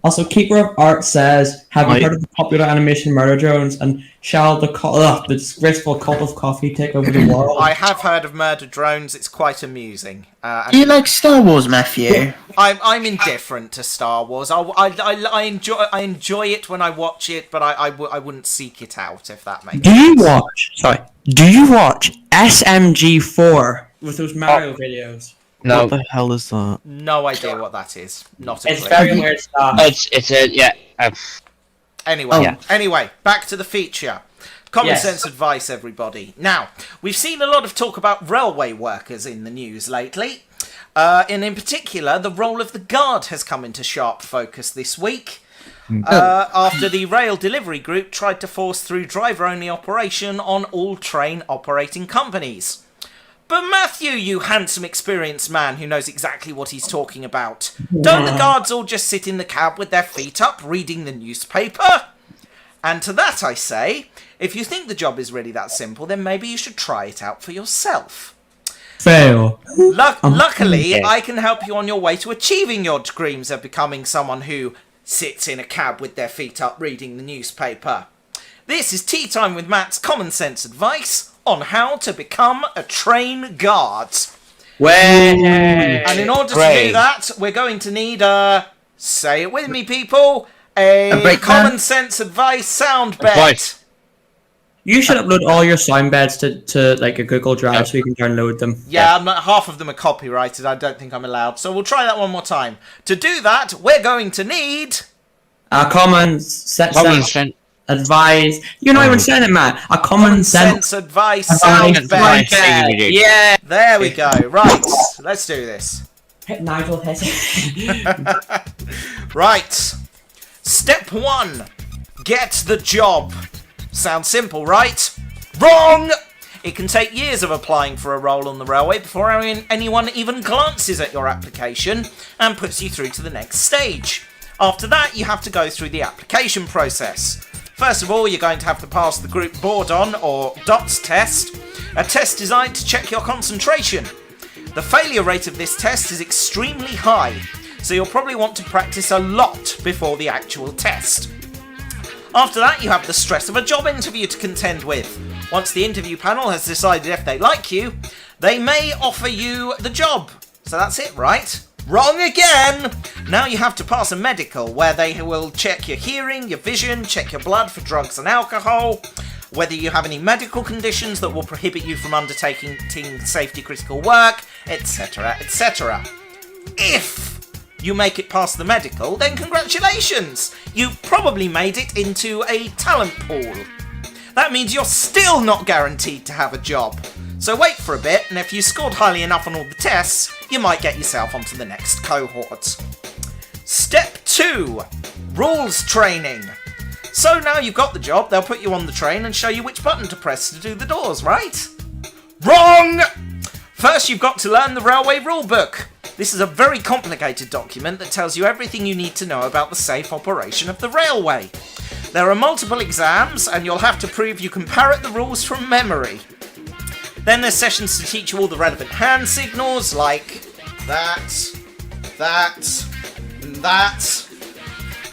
Also, Keeper of Art says, have you heard of the popular animation Murder Drones, and shall the disgraceful cult of coffee take over the world? I have heard of Murder Drones. It's quite amusing. Do you like Star Wars, Matthew? I'm indifferent to Star Wars. I enjoy it when I watch it, but I wouldn't seek it out, if that makes sense. Do you watch SMG4 with those Mario videos? No. What the hell is that? No idea what that is. Not a clue. It's very weird stuff. Anyway, back to the feature. Common sense advice, everybody. Now, we've seen a lot of talk about railway workers in the news lately. And in particular, the role of the guard has come into sharp focus this week. After the rail delivery group tried to force through driver-only operation on all train operating companies. But Matthew, you handsome, experienced man who knows exactly what he's talking about, don't the guards all just sit in the cab with their feet up, reading the newspaper? And to that I say, if you think the job is really that simple, then maybe you should try it out for yourself. Fail. Luckily, I can help you on your way to achieving your dreams of becoming someone who sits in a cab with their feet up reading the newspaper. This is Tea Time with Matt's common sense advice on how to become a train guard. And in order to do that, we're going to need say it with me, people, a common sense advice sound bed. You should upload all your sound beds to like a Google Drive so you can download them. Yeah, half of them are copyrighted. I don't think I'm allowed. So we'll try that one more time. To do that, we're going to need a common sense advice. You're not even saying it, Matt. A common sense advice sound bed. Yeah. There we go. Right. Let's do this. Nigel has Right. Step 1. Get the job. Sounds simple, right? Wrong! It can take years of applying for a role on the railway before anyone even glances at your application and puts you through to the next stage. After that, you have to go through the application process. First of all, you're going to have to pass the group board-on, or DOTS test, a test designed to check your concentration. The failure rate of this test is extremely high, so you'll probably want to practice a lot before the actual test. After that, you have the stress of a job interview to contend with. Once the interview panel has decided if they like you, they may offer you the job. So that's it, right? Wrong again! Now you have to pass a medical, where they will check your hearing, your vision, check your blood for drugs and alcohol, whether you have any medical conditions that will prohibit you from undertaking safety critical work, etc., etc. If you make it past the medical, then congratulations! You've probably made it into a talent pool. That means you're still not guaranteed to have a job. So wait for a bit, and if you scored highly enough on all the tests, you might get yourself onto the next cohort. Step 2. Rules training. So now you've got the job, they'll put you on the train and show you which button to press to do the doors, right? Wrong! First you've got to learn the railway rule book. This is a very complicated document that tells you everything you need to know about the safe operation of the railway. There are multiple exams, and you'll have to prove you can parrot the rules from memory. Then there's sessions to teach you all the relevant hand signals, like that, and that.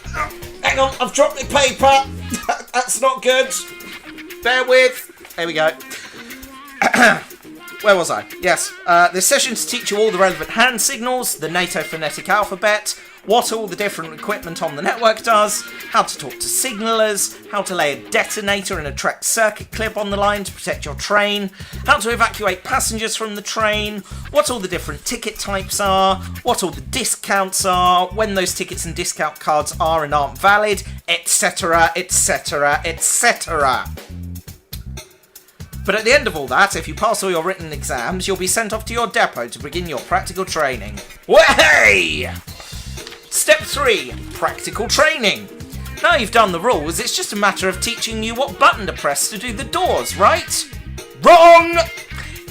Oh, hang on, I've dropped my paper. That's not good. Bear with. There we go. Where was I? Yes. There's sessions to teach you all the relevant hand signals, the NATO phonetic alphabet, what all the different equipment on the network does, how to talk to signallers, how to lay a detonator and a track circuit clip on the line to protect your train, how to evacuate passengers from the train, what all the different ticket types are, what all the discounts are, when those tickets and discount cards are and aren't valid, etc., etc., etc. But at the end of all that, if you pass all your written exams, you'll be sent off to your depot to begin your practical training. Way! Step 3. Practical training. Now you've done the rules, it's just a matter of teaching you what button to press to do the doors, right? Wrong!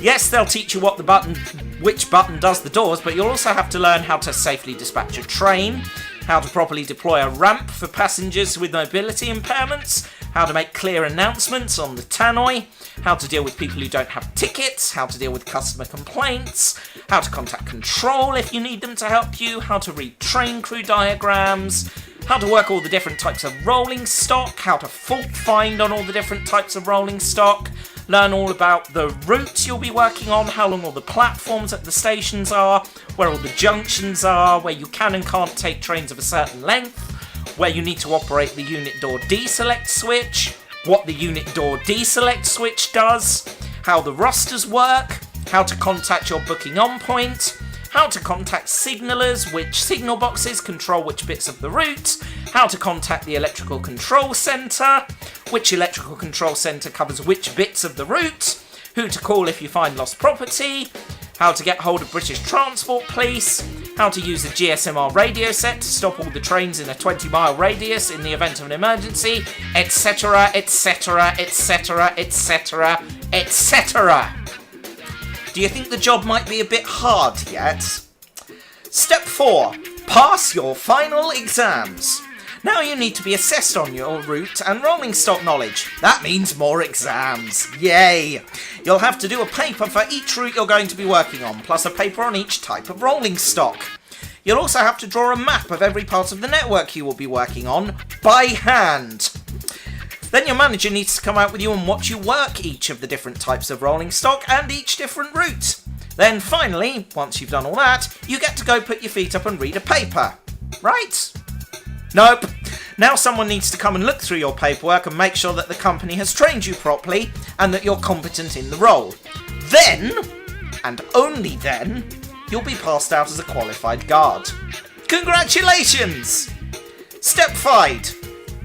Yes, they'll teach you which button does the doors, but you'll also have to learn how to safely dispatch a train, how to properly deploy a ramp for passengers with mobility impairments, how to make clear announcements on the tannoy, how to deal with people who don't have tickets, how to deal with customer complaints, how to contact control if you need them to help you, how to read train crew diagrams, how to work all the different types of rolling stock, how to fault find on all the different types of rolling stock, learn all about the routes you'll be working on, how long all the platforms at the stations are, where all the junctions are, where you can and can't take trains of a certain length, where you need to operate the unit door deselect switch, what the unit door deselect switch does, how the rosters work, how to contact your booking on point, how to contact signallers, which signal boxes control which bits of the route, how to contact the electrical control centre, which electrical control centre covers which bits of the route, who to call if you find lost property, how to get hold of British Transport Police, how to use a GSMR radio set to stop all the trains in a 20-mile radius in the event of an emergency, etc, etc, etc, etc, etc. Do you think the job might be a bit hard yet? Step 4. Pass your final exams. Now you need to be assessed on your route and rolling stock knowledge. That means more exams. Yay! You'll have to do a paper for each route you're going to be working on, plus a paper on each type of rolling stock. You'll also have to draw a map of every part of the network you will be working on, by hand. Then your manager needs to come out with you and watch you work each of the different types of rolling stock and each different route. Then finally, once you've done all that, you get to go put your feet up and read a paper. Right? Nope. Now someone needs to come and look through your paperwork and make sure that the company has trained you properly and that you're competent in the role. Then, and only then, you'll be passed out as a qualified guard. Congratulations! Step 5.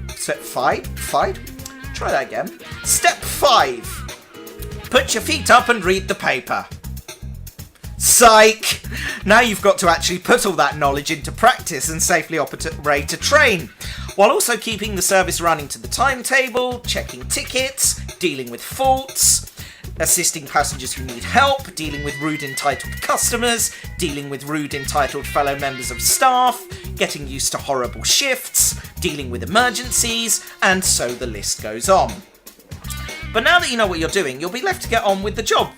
Step 5? 5? Try that again. Step 5. Put your feet up and read the paper. Psych! Now you've got to actually put all that knowledge into practice and safely operate a train, while also keeping the service running to the timetable, checking tickets, dealing with faults, assisting passengers who need help, dealing with rude entitled customers, dealing with rude entitled fellow members of staff, getting used to horrible shifts, dealing with emergencies, and so the list goes on. But now that you know what you're doing, you'll be left to get on with the job.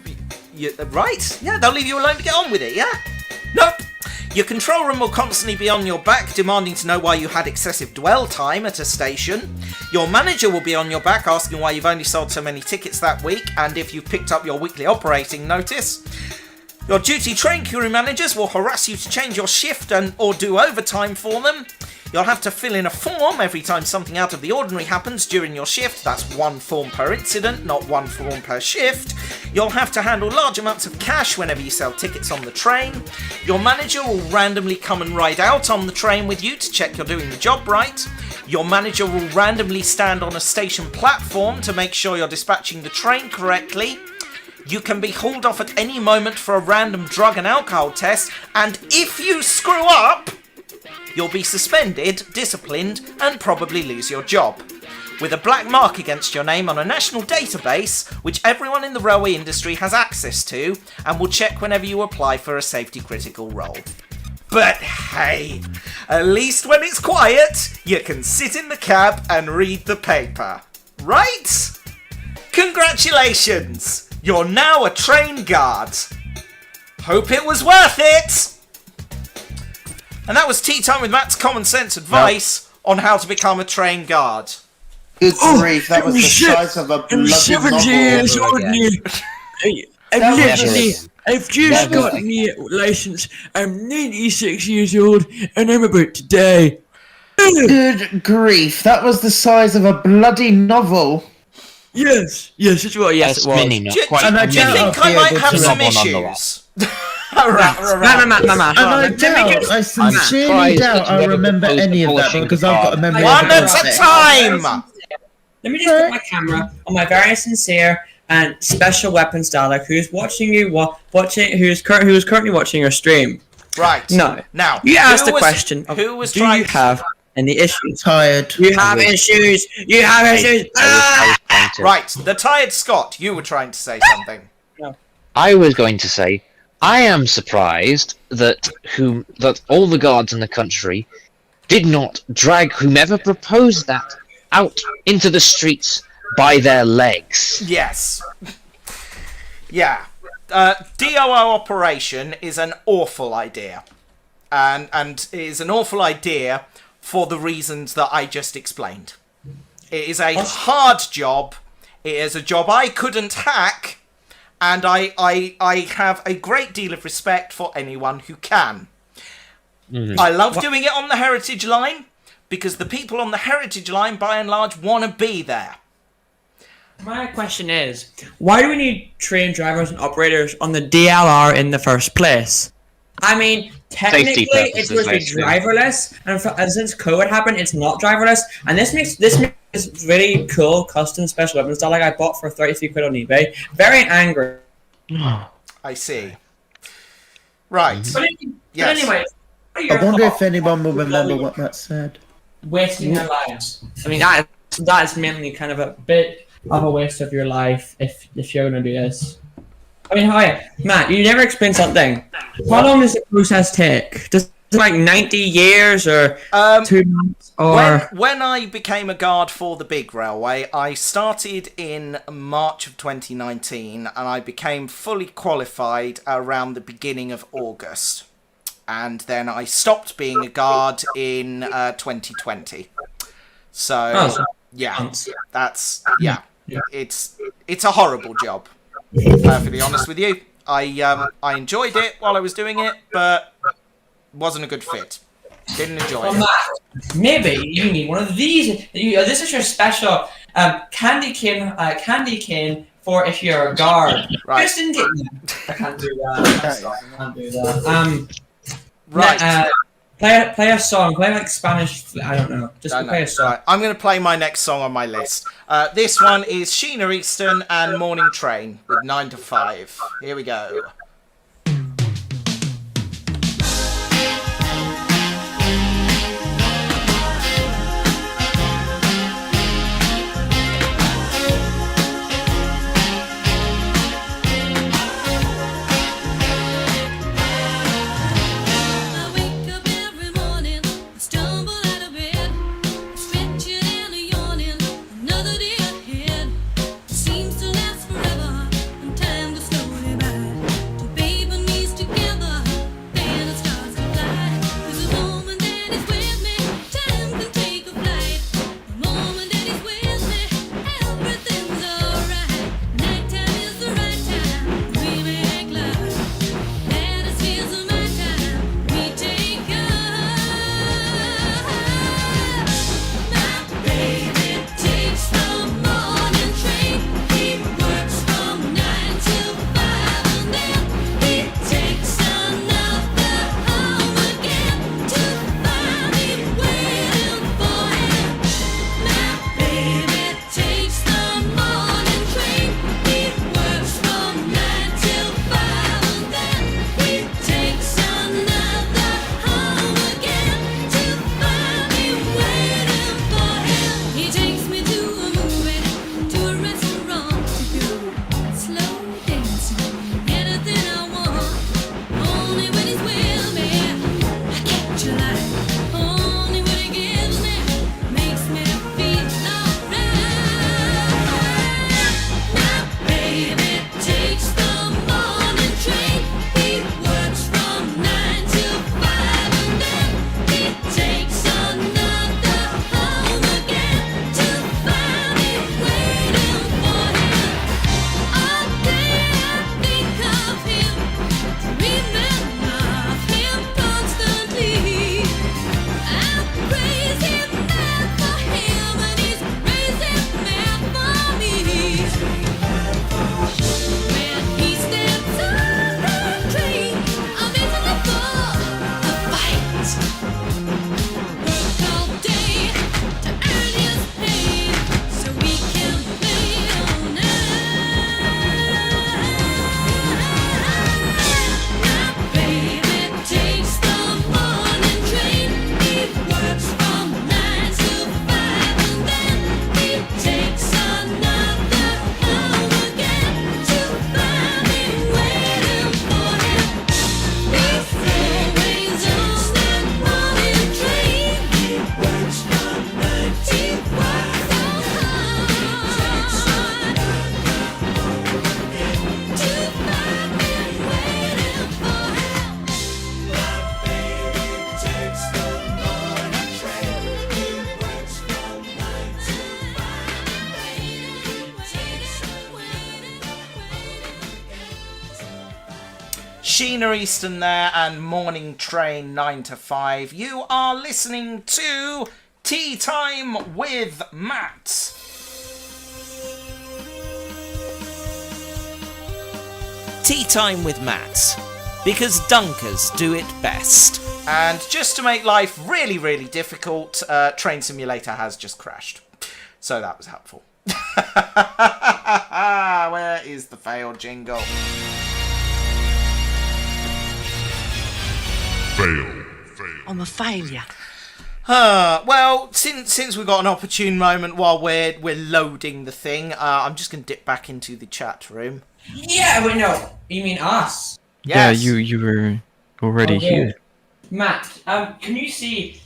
Right? Yeah, they'll leave you alone to get on with it, yeah? Nope. Your control room will constantly be on your back, demanding to know why you had excessive dwell time at a station. Your manager will be on your back, asking why you've only sold so many tickets that week, and if you've picked up your weekly operating notice. Your duty train crew managers will harass you to change your shift or do overtime for them. You'll have to fill in a form every time something out of the ordinary happens during your shift. That's 1 form per incident, not 1 form per shift. You'll have to handle large amounts of cash whenever you sell tickets on the train. Your manager will randomly come and ride out on the train with you to check you're doing the job right. Your manager will randomly stand on a station platform to make sure you're dispatching the train correctly. You can be hauled off at any moment for a random drug and alcohol test, and if you screw up, you'll be suspended, disciplined, and probably lose your job, with a black mark against your name on a national database which everyone in the railway industry has access to and will check whenever you apply for a safety critical role. But hey, at least when it's quiet, you can sit in the cab and read the paper. Right? Congratulations! You're now a train guard. Hope it was worth it! And that was Tea Time with Matt's common sense advice on how to become a train guard. Good grief, that was the size of a bloody 70 years old. I've just got my license. I'm 96 years old and I'm about to die. Good grief, that was the size of a bloody novel. Yes, it's what. Yes, it was. Mini, not quite. And I Do you think I might have some issues? I sincerely doubt I'll remember any of that because I've got a memory of One at a time! Let me just put my camera on my very sincere and special weapons Dalek, who's watching you, who's currently watching your stream. Right. No. Now, you asked the question of, who was do trying you have any issues? Tired. You have issues. You have issues. Right, the tired Scott, you were trying to say something. I was going to say, I am surprised that all the guards in the country did not drag whomever proposed that out into the streets by their legs. Yes. Yeah. DOO operation is an awful idea. And is an awful idea for the reasons that I just explained. It is a hard job. It is a job I couldn't hack. And I have a great deal of respect for anyone who can. Mm-hmm. I love doing it on the Heritage Line because the people on the Heritage Line, by and large, want to be there. My question is, why do we need train drivers and operators on the DLR in the first place? I mean, technically, it's supposed to be driverless, and since COVID happened, it's not driverless. And this makes this really cool custom special weapons style like I bought for 33 quid on eBay very angry. I see. Right. But Yes. anyway, what are I your wonder if thoughts anyone will on remember Bollywood what Matt said. wasting your lives? I mean, that is mainly kind of a bit of a waste of your life if you're gonna do this. I mean, hi, Matt. You never explained something. How long does the process take? Does it like 90 years or 2 months or? When I became a guard for the big railway, I started in March of 2019 and I became fully qualified around the beginning of August. And then I stopped being a guard in 2020. So, yeah, that's, yeah, it's a horrible job. Perfectly honest with you. I enjoyed it while I was doing it, but wasn't a good fit. Didn't enjoy Well, it. Matt, maybe you need one of these. This is your special candy cane for if you're a guard. Right. Just in case. I can't do that. I'm sorry, I can't do that. Right. Play a song. Play like Spanish. I don't know. Just play a song. Right. I'm going to play my next song on my list. This one is Sheena Easton and Morning Train with 9 to 5. Here we go. I wake up every morning, stumble out of bed, stretching and yawning, another day ahead. Seems to last forever, and time goes slowly by. Two baby knees together, then it starts to fly. There's a moment that is with me, time can take a flight. The moment that is with me, everything's alright. Nighttime is the right time, we make love. That is feels of my time, we take off. My baby takes the morning train. He works from 9 till 5, and then he takes another home again to find me waiting for him. My baby takes the morning train. He works from 9 till 5, and then he takes another home again to find me waiting for him. He takes me to a movie, to a restaurant to go slow dancing, anything I want. Only when he's with me, I catch a light. Only when he gives me, makes me feel alright. My baby takes the morning train. He works from 9 till 5, and then he takes another home again to find me waiting for him. All day I think of him, remember him constantly. I'm crazy mad for him, and he's crazy mad for me. When he steps on the train, I'm into the fight. Work all day to earn his pay, so we can play all night. My baby takes the morning train. He works from 9 till 5, and then he takes another home again to find me waiting for him. He's always on that morning train. He works from 9 till 5, so hard to find me waiting for him. My baby takes the morning train. He works from 9 till 5, Sheena Easton there and Morning Train 9 to 5. You are listening to Tea Time with Matt. Tea Time with Matt. Because dunkers do it best. And just to make life really, really difficult, Train Simulator has just crashed. So that was helpful. Where is the failed jingle? Fail. I'm a failure. Well, since we've got an opportune moment while we're loading the thing, I'm just going to dip back into the chat room. Yeah, wait, no. You mean us? Yes. Yeah, you were already Okay. here. Matt, can you see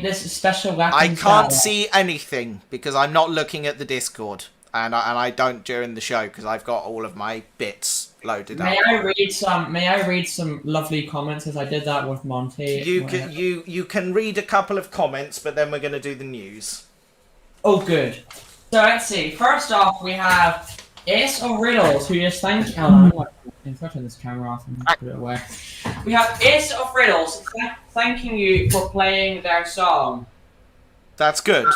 this special weapon? I can't see anything because I'm not looking at the Discord, and I don't during the show because I've got all of my bits loaded up. May I read some lovely comments as I did that with Monty? You can read a couple of comments, but then we're going to do the news. Oh, good. So let's see. First off, we have Ace of Riddles, who just thank. I'm turn this camera off and put it away. We have Ace of Riddles thanking you for playing their song. That's good.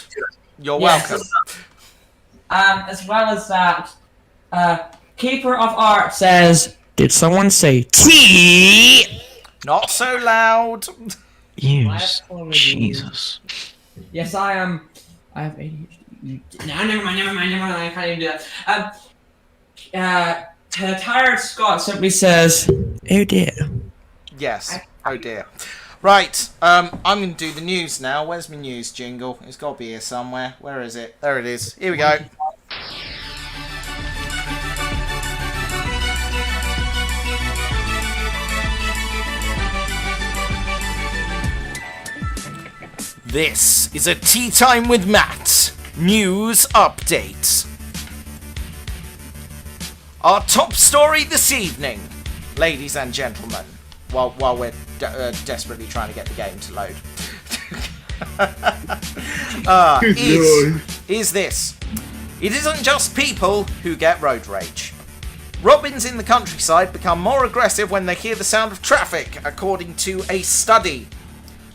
You're welcome. As well as that, Keeper of Art says, "Did someone say tea?" Not so loud. Yes. apologies. Jesus. Yes, I am. I have ADHD. No, never mind. I can't even do that. Tired Scott simply says, "Oh dear." Yes. Oh dear. Right. I'm going to do the news now. Where's my news jingle? It's got to be here somewhere. Where is it? There it is. Here we go. This is a Tea Time with Matt news update. Our top story this evening, ladies and gentlemen, while we're desperately trying to get the game to load, is this. It isn't just people who get road rage. Robins in the countryside become more aggressive when they hear the sound of traffic, according to a study.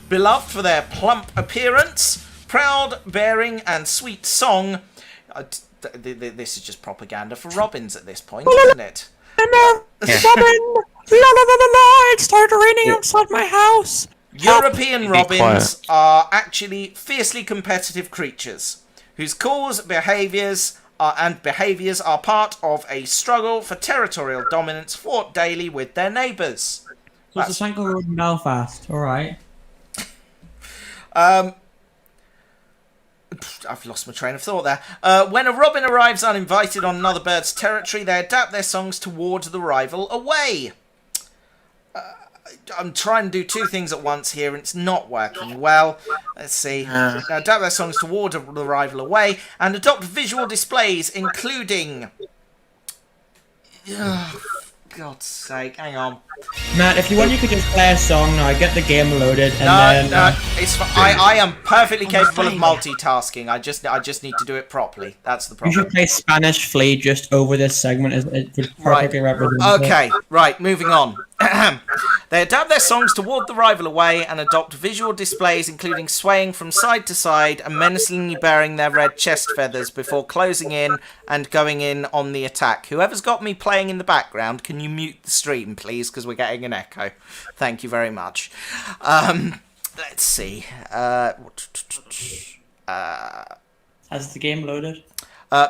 Beloved for their plump appearance, proud bearing and sweet song. This is just propaganda for robins at this point, isn't it? Robin, it's started raining outside my house. European robins are actually fiercely competitive creatures whose cause behaviours are part of a struggle for territorial dominance fought daily with their neighbours. So it's a cycle road in Belfast, alright. I've lost my train of thought there. When a robin arrives uninvited on another bird's territory, they adapt their songs toward the rival away. I'm trying to do two things at once here, and it's not working well. Let's see. Adapt their songs toward the rival away, and adopt visual displays, including... God's sake, hang on. Matt, if you want, you could just play a song now, get the game loaded, and No, it's I am perfectly capable of multitasking. I just need to do it properly. That's the you problem. should play Spanish Flea just over this segment. It would perfectly represent it. Okay, right, moving on. They adapt their songs toward the rival away and adopt visual displays including swaying from side to side and menacingly baring their red chest feathers before closing in and going in on the attack. Whoever's got me playing in the background, can you mute the stream, please, because we're getting an echo. Thank you very much. Let's see. Has the game loaded?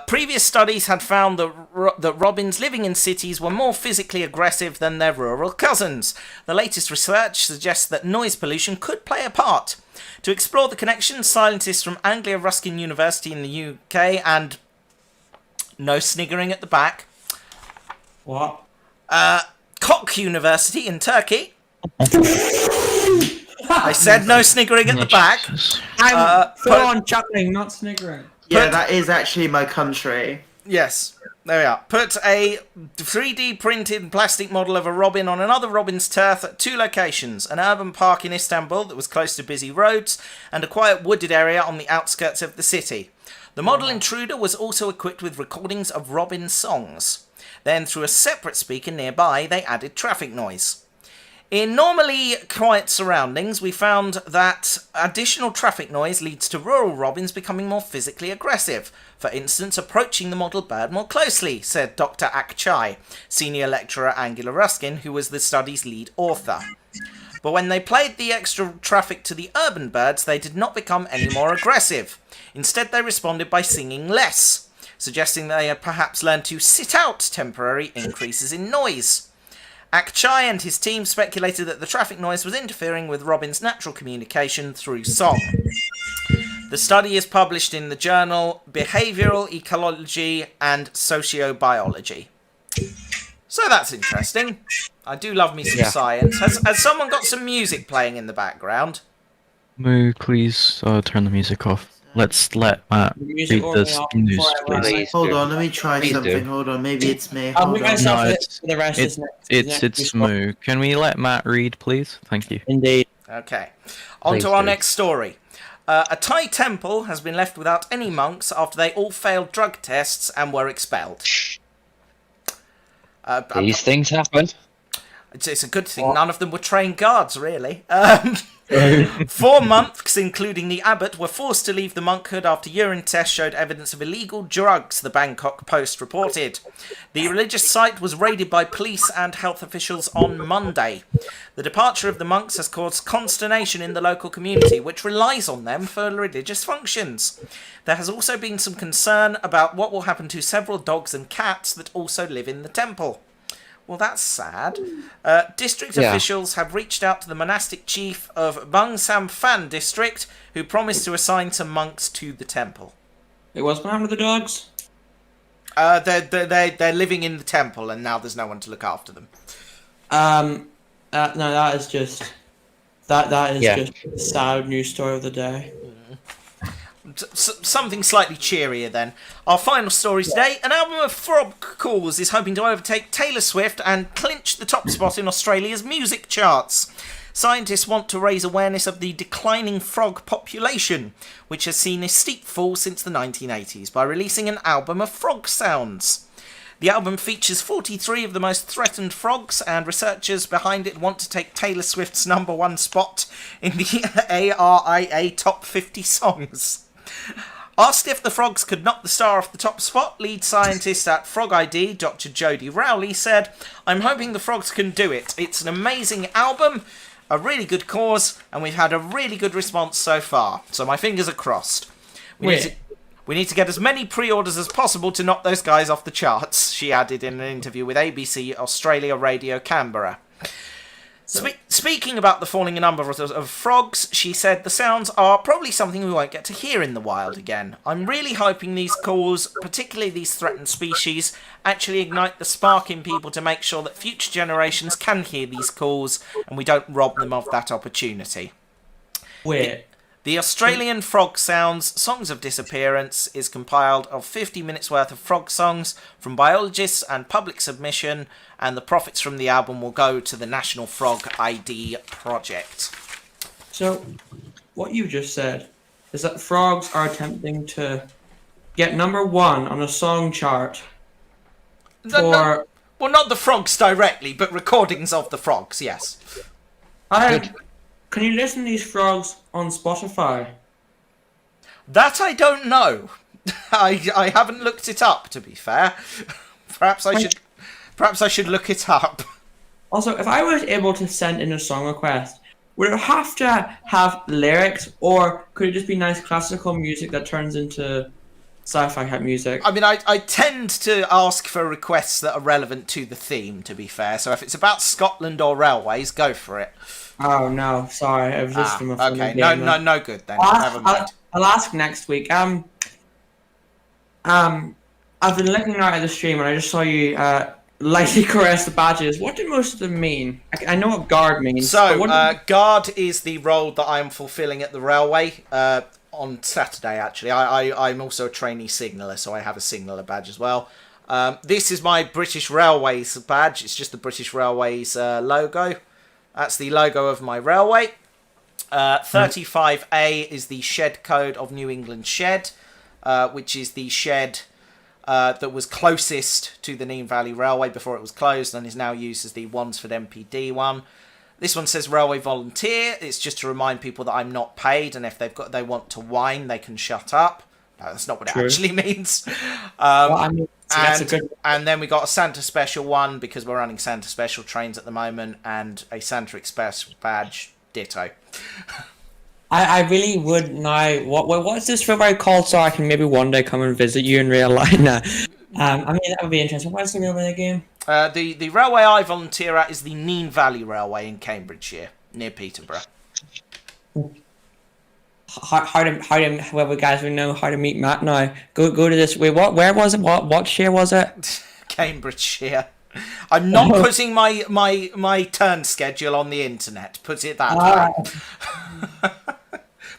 Previous studies had found that robins living in cities were more physically aggressive than their rural cousins. The latest research suggests that noise pollution could play a part. To explore the connection, scientists from Anglia Ruskin University in the UK and... no sniggering at the back. What? Koç University in Turkey. I said no sniggering at the back. I'm full on chuckling, not sniggering. Yeah, that is actually my country. Yes, there we are. Put a 3D printed plastic model of a robin on another robin's turf at two locations, an urban park in Istanbul that was close to busy roads, and a quiet wooded area on the outskirts of the city. The model intruder was also equipped with recordings of robin songs. Then, through a separate speaker nearby, they added traffic noise. In normally quiet surroundings, we found that additional traffic noise leads to rural robins becoming more physically aggressive. For instance, approaching the model bird more closely, said Dr. Akçay, senior lecturer at Anglia Ruskin, who was the study's lead author. But when they played the extra traffic to the urban birds, they did not become any more aggressive. Instead, they responded by singing less, suggesting they had perhaps learned to sit out temporary increases in noise. Akchai and his team speculated that the traffic noise was interfering with robins' natural communication through song. The study is published in the journal Behavioral Ecology and Sociobiology. So that's interesting. I do love me some science. Has someone got some music playing in the background? Moo, please turn the music off. Let's let Matt read this news, please. Hold on, let me try something. Hold on, maybe it's me. I'll Hold mute on. myself No, for the rest of It's Moo. Can we let Matt read, please? Thank you. Indeed. Okay. On Please to our do. next story. A Thai temple has been left without any monks after they all failed drug tests and were expelled. These things happen. It's a good thing none of them were trained guards, really. 4 monks, including the abbot, were forced to leave the monkhood after urine tests showed evidence of illegal drugs, the Bangkok Post reported. The religious site was raided by police and health officials on Monday. The departure of the monks has caused consternation in the local community, which relies on them for religious functions. There has also been some concern about what will happen to several dogs and cats that also live in the temple. Well, that's sad. District officials have reached out to the monastic chief of Bang Sam Phan district, who promised to assign some monks to the temple. It was what happened to the dogs? They're living in the temple, and now there's no one to look after them. No, that is just just the sad news story of the day. Something slightly cheerier then. Our final story today. An album of frog calls is hoping to overtake Taylor Swift and clinch the top spot in Australia's music charts. Scientists want to raise awareness of the declining frog population, which has seen a steep fall since the 1980s, by releasing an album of frog sounds. The album features 43 of the most threatened frogs, and researchers behind it want to take Taylor Swift's #1 spot in the ARIA Top 50 songs. Asked if the frogs could knock the star off the top spot, lead scientist at Frog ID, Dr. Jodie Rowley, said, "I'm hoping the frogs can do it. It's an amazing album, a really good cause, and we've had a really good response so far. So my fingers are crossed. We need to get as many pre-orders as possible to knock those guys off the charts," she added in an interview with ABC Australia Radio Canberra. Speaking about the falling number of frogs, she said the sounds are probably something we won't get to hear in the wild again. "I'm really hoping these calls, particularly these threatened species, actually ignite the spark in people to make sure that future generations can hear these calls and we don't rob them of that opportunity." The Australian Frog Sounds Songs of Disappearance is compiled of 50 minutes worth of frog songs from biologists and public submission, and the profits from the album will go to the National Frog ID project. So, what you just said is that frogs are attempting to get #1 on a song chart for... Well, not the frogs directly, but recordings of the frogs, yes. Can you listen to these frogs on Spotify? That I don't know. I haven't looked it up, to be fair. Perhaps I should look it up. Also, if I was able to send in a song request, would it have to have lyrics, or could it just be nice classical music that turns into sci-fi type music? I mean, I tend to ask for requests that are relevant to the theme, to be fair. So if it's about Scotland or railways, go for it. Oh no, sorry, it was just from a funny okay, game. no good then. Never mind. I'll ask next week. I've been looking out at the stream and I just saw you lightly caress the badges. What do most of them mean? I know what guard means. So, guard is the role that I'm fulfilling at the railway on Saturday, actually. I'm also a trainee signaller, so I have a signaller badge as well. This is my British Railways badge. It's just the British Railways logo. That's the logo of my railway. 35A is the shed code of New England Shed, which is the shed that was closest to the Neem Valley Railway before it was closed and is now used as the Wansford MPD one. This one says Railway Volunteer. It's just to remind people that I'm not paid, and if they want to whine, they can shut up. No, that's not what it actually means. And then we got a Santa Special one because we're running Santa Special trains at the moment, and a Santa Express badge, ditto. I really would now. What's this railway called? So I can maybe one day come and visit you in real life. I mean, that would be interesting. What's the railway again? The railway I volunteer at is the Nene Valley Railway in Cambridgeshire, near Peterborough. Whoever guys would know how to meet Matt now. Go to this. Wait, where was it? What shire was it? Cambridgeshire. I'm not putting my turn schedule on the internet. Put it that way.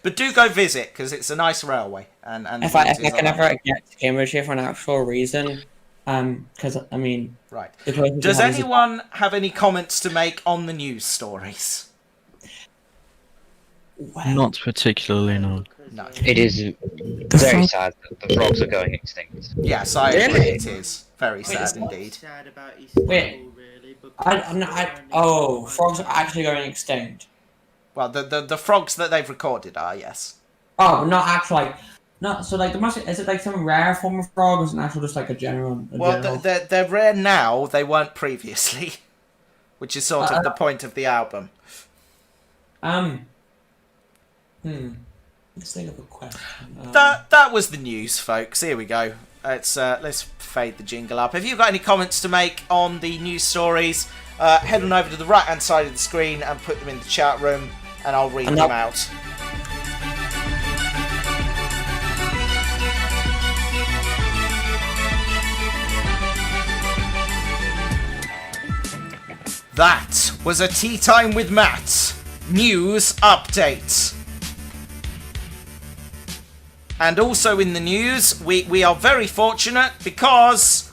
But do go visit because it's a nice railway. And If I can ever get to Cambridgeshire for an actual reason, because I mean, right. the closest Does we have is- anyone have any comments to make on the news stories? Not particularly, no. No. It is very sad that the frogs are going extinct. Yes, I agree. Really? It is very sad it's not indeed. Sad about Istanbul, Wait. really. Frogs are actually going extinct. Well, the frogs that they've recorded are, yes. Oh, but not actually. Like, not so like is it like some rare form of frog, or is it actual just like a general? Well, they're rare now. They weren't previously, which is sort of the point of the album. Let's think of a question. That was the news, folks. Here we go. Let's fade the jingle up. If you've got any comments to make on the news stories, head on over to the right-hand side of the screen and put them in the chat room, and I'll read them out. That was a Tea Time with Matt news update. And also in the news, we are very fortunate because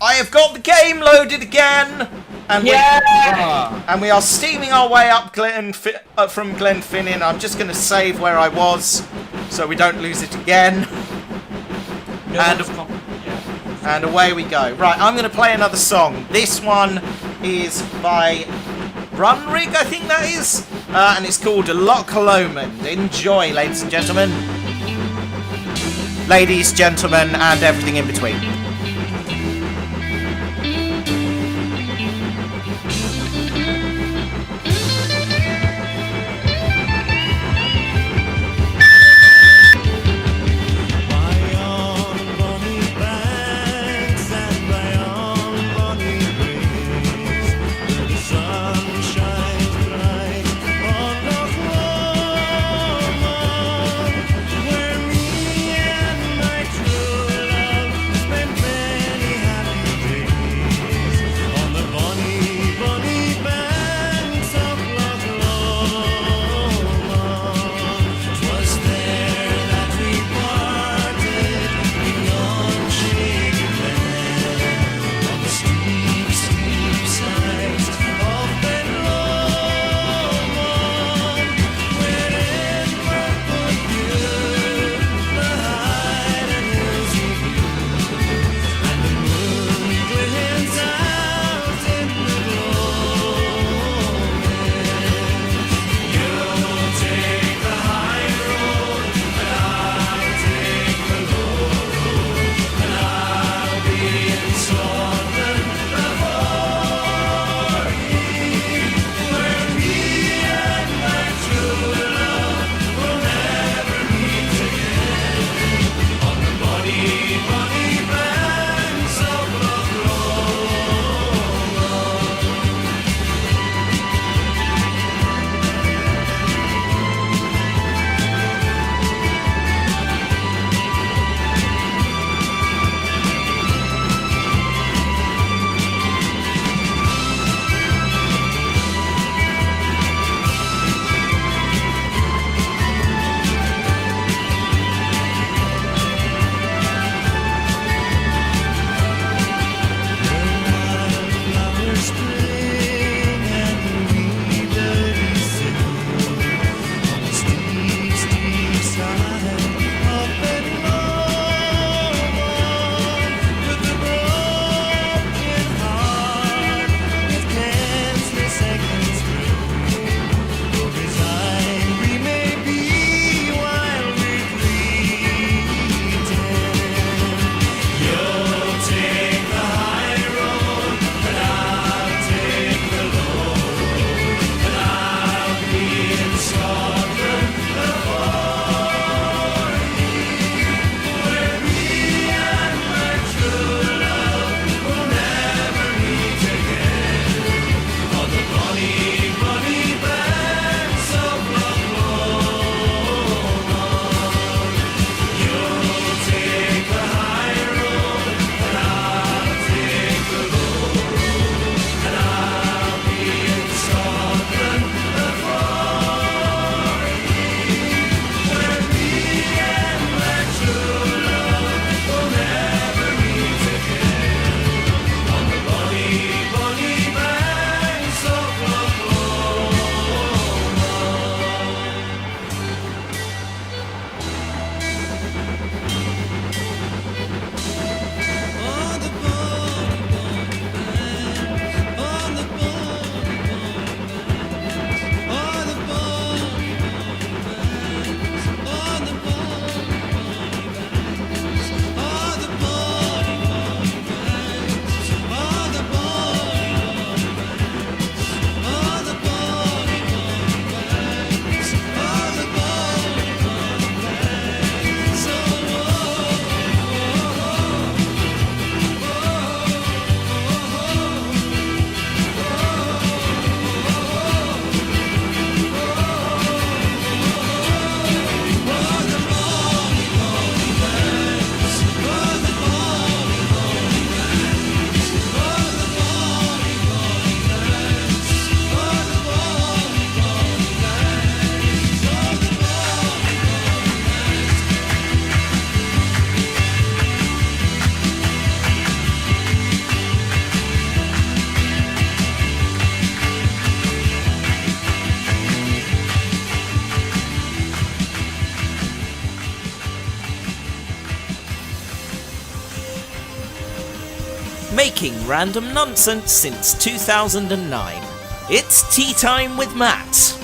I have got the game loaded again, and and we are steaming our way up from Glenfinnan. I'm just going to save where I was so we don't lose it again. And away we go. Right, I'm going to play another song. This one is by Runrig, I think that is, and it's called Loch Lomond. Enjoy, ladies and gentlemen. Ladies, gentlemen, and everything in between. making random nonsense since 2009. It's Tea Time with Matt.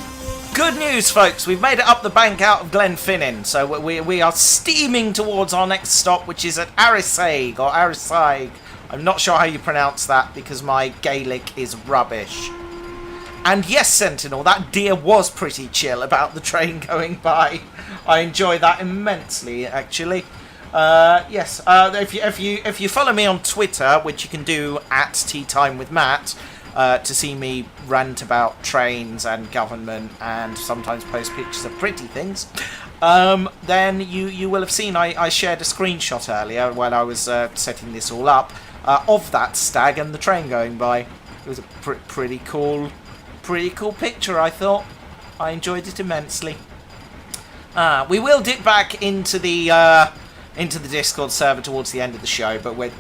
Good news, folks, we've made it up the bank out of Glenfinnan, so we are steaming towards our next stop, which is at Arisaig, or Arisaig. I'm not sure how you pronounce that, because my Gaelic is rubbish. And yes, Sentinel, that deer was pretty chill about the train going by. I enjoy that immensely, actually. Yes, if you follow me on Twitter, which you can do at Teatime with Matt, to see me rant about trains and government and sometimes post pictures of pretty things, then you will have seen I shared a screenshot earlier while I was setting this all up of that stag and the train going by. It was a pretty cool picture, I thought. I enjoyed it immensely. We will dip back into the Discord server towards the end of the show, but we're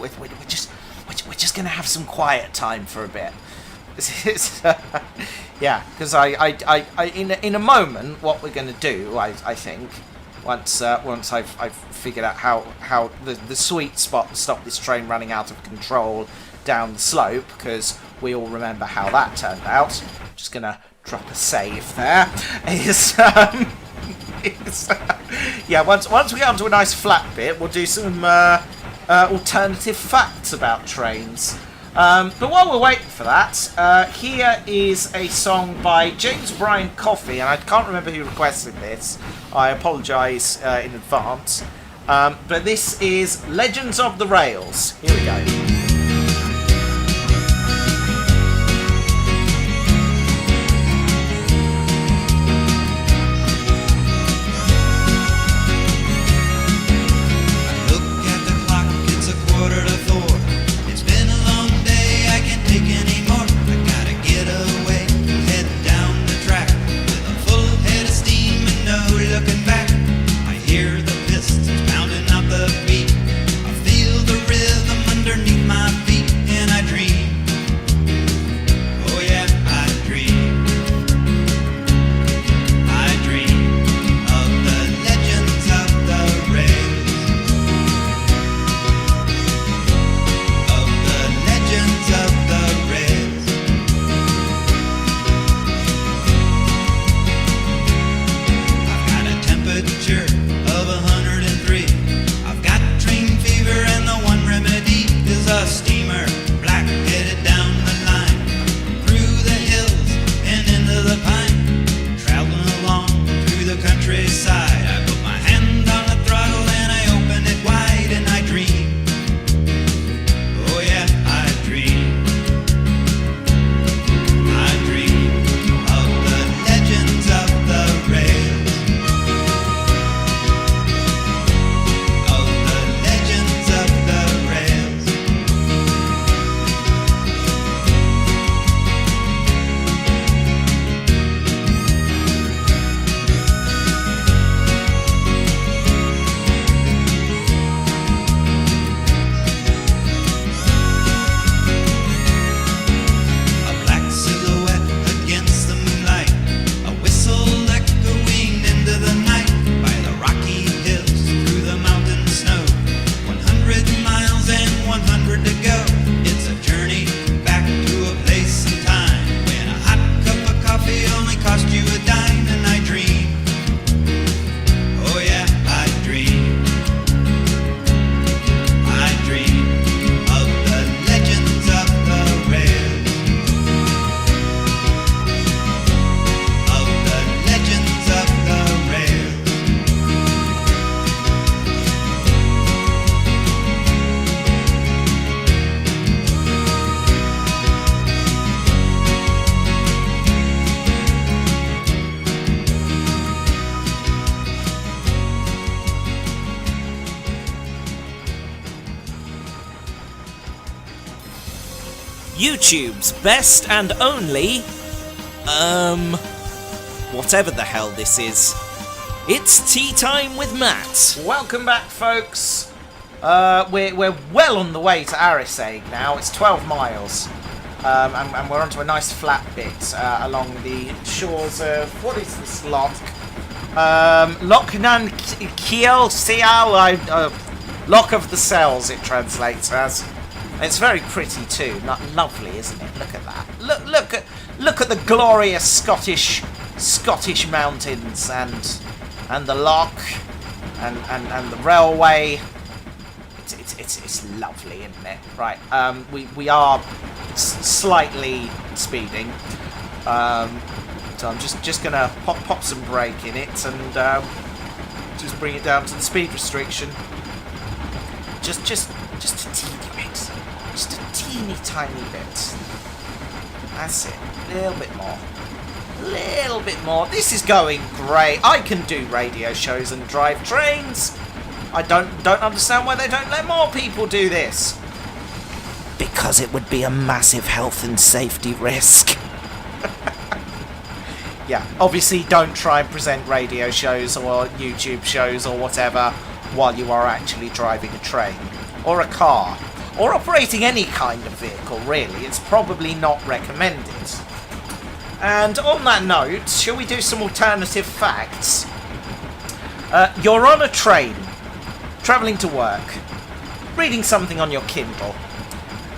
just gonna have some quiet time for a bit. Yeah, because I in a moment what we're gonna do, I think, once I've figured out how the sweet spot to stop this train running out of control down the slope, because we all remember how that turned out. Just gonna drop a save there. Yeah, once we get onto a nice flat bit, we'll do some alternative facts about trains. But while we're waiting for that, here is a song by James Bryan Coffey, and I can't remember who requested this. I apologise in advance. But this is Legends of the Rails. Here we go. YouTube's best and only, whatever the hell this is. It's Tea Time with Matt. Welcome back, folks. We're well on the way to Arisaig now. It's 12 miles. And we're onto a nice flat bit along the shores of, what is this loch? Loch Nan Kiel Sial, Loch of the Cells, it translates as. It's very pretty too. Lovely, isn't it? Look at that. Look at the glorious Scottish mountains and the loch and the railway. It's lovely, isn't it? Right. We are slightly speeding. So I'm just gonna pop some brake in it and just bring it down to the speed restriction. Just a teeny bit. Just a teeny tiny bit. That's it. A little bit more. A little bit more. This is going great. I can do radio shows and drive trains. I don't understand why they don't let more people do this. Because it would be a massive health and safety risk. Yeah, obviously don't try and present radio shows or YouTube shows or whatever while you are actually driving a train or a car or operating any kind of vehicle, really. It's probably not recommended. And on that note, shall we do some alternative facts? You're on a train, travelling to work, reading something on your Kindle.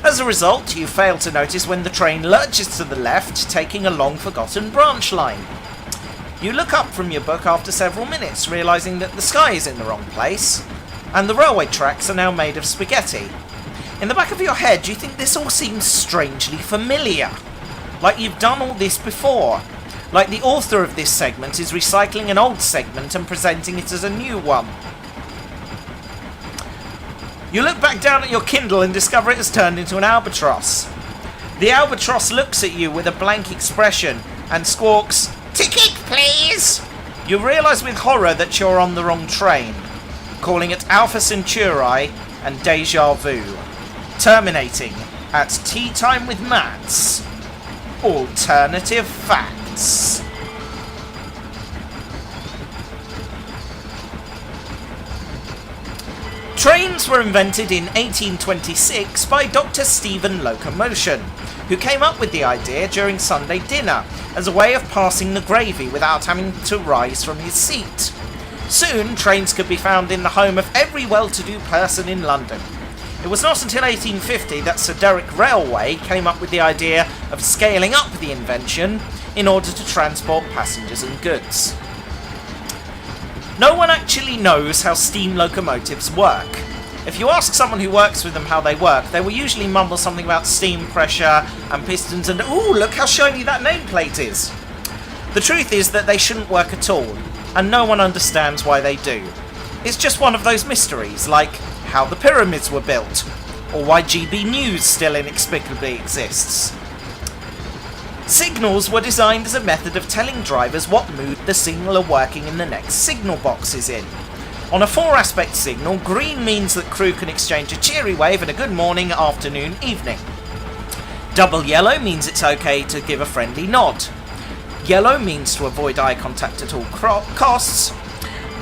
As a result, you fail to notice when the train lurches to the left, taking a long-forgotten branch line. You look up from your book after several minutes, realising that the sky is in the wrong place, and the railway tracks are now made of spaghetti. In the back of your head, you think this all seems strangely familiar. Like you've done all this before. Like the author of this segment is recycling an old segment and presenting it as a new one. You look back down at your Kindle and discover it has turned into an albatross. The albatross looks at you with a blank expression and squawks, "Ticket, please!" You realise with horror that you're on the wrong train, calling it Alpha Centauri and Deja Vu, terminating at Teatime with Matt's Alternative Facts. Trains were invented in 1826 by Dr. Stephen Locomotion, who came up with the idea during Sunday dinner as a way of passing the gravy without having to rise from his seat. Soon, trains could be found in the home of every well-to-do person in London. It was not until 1850 that Sir Derek Railway came up with the idea of scaling up the invention in order to transport passengers and goods. No one actually knows how steam locomotives work. If you ask someone who works with them how they work, they will usually mumble something about steam pressure and pistons and, "Ooh, look how shiny that nameplate is." The truth is that they shouldn't work at all, and no one understands why they do. It's just one of those mysteries, like how the pyramids were built, or why GB News still inexplicably exists. Signals were designed as a method of telling drivers what mood the signaller working in the next signal box is in. On a 4-aspect signal, green means that crew can exchange a cheery wave and a good morning, afternoon, evening. Double yellow means it's okay to give a friendly nod. Yellow means to avoid eye contact at all costs.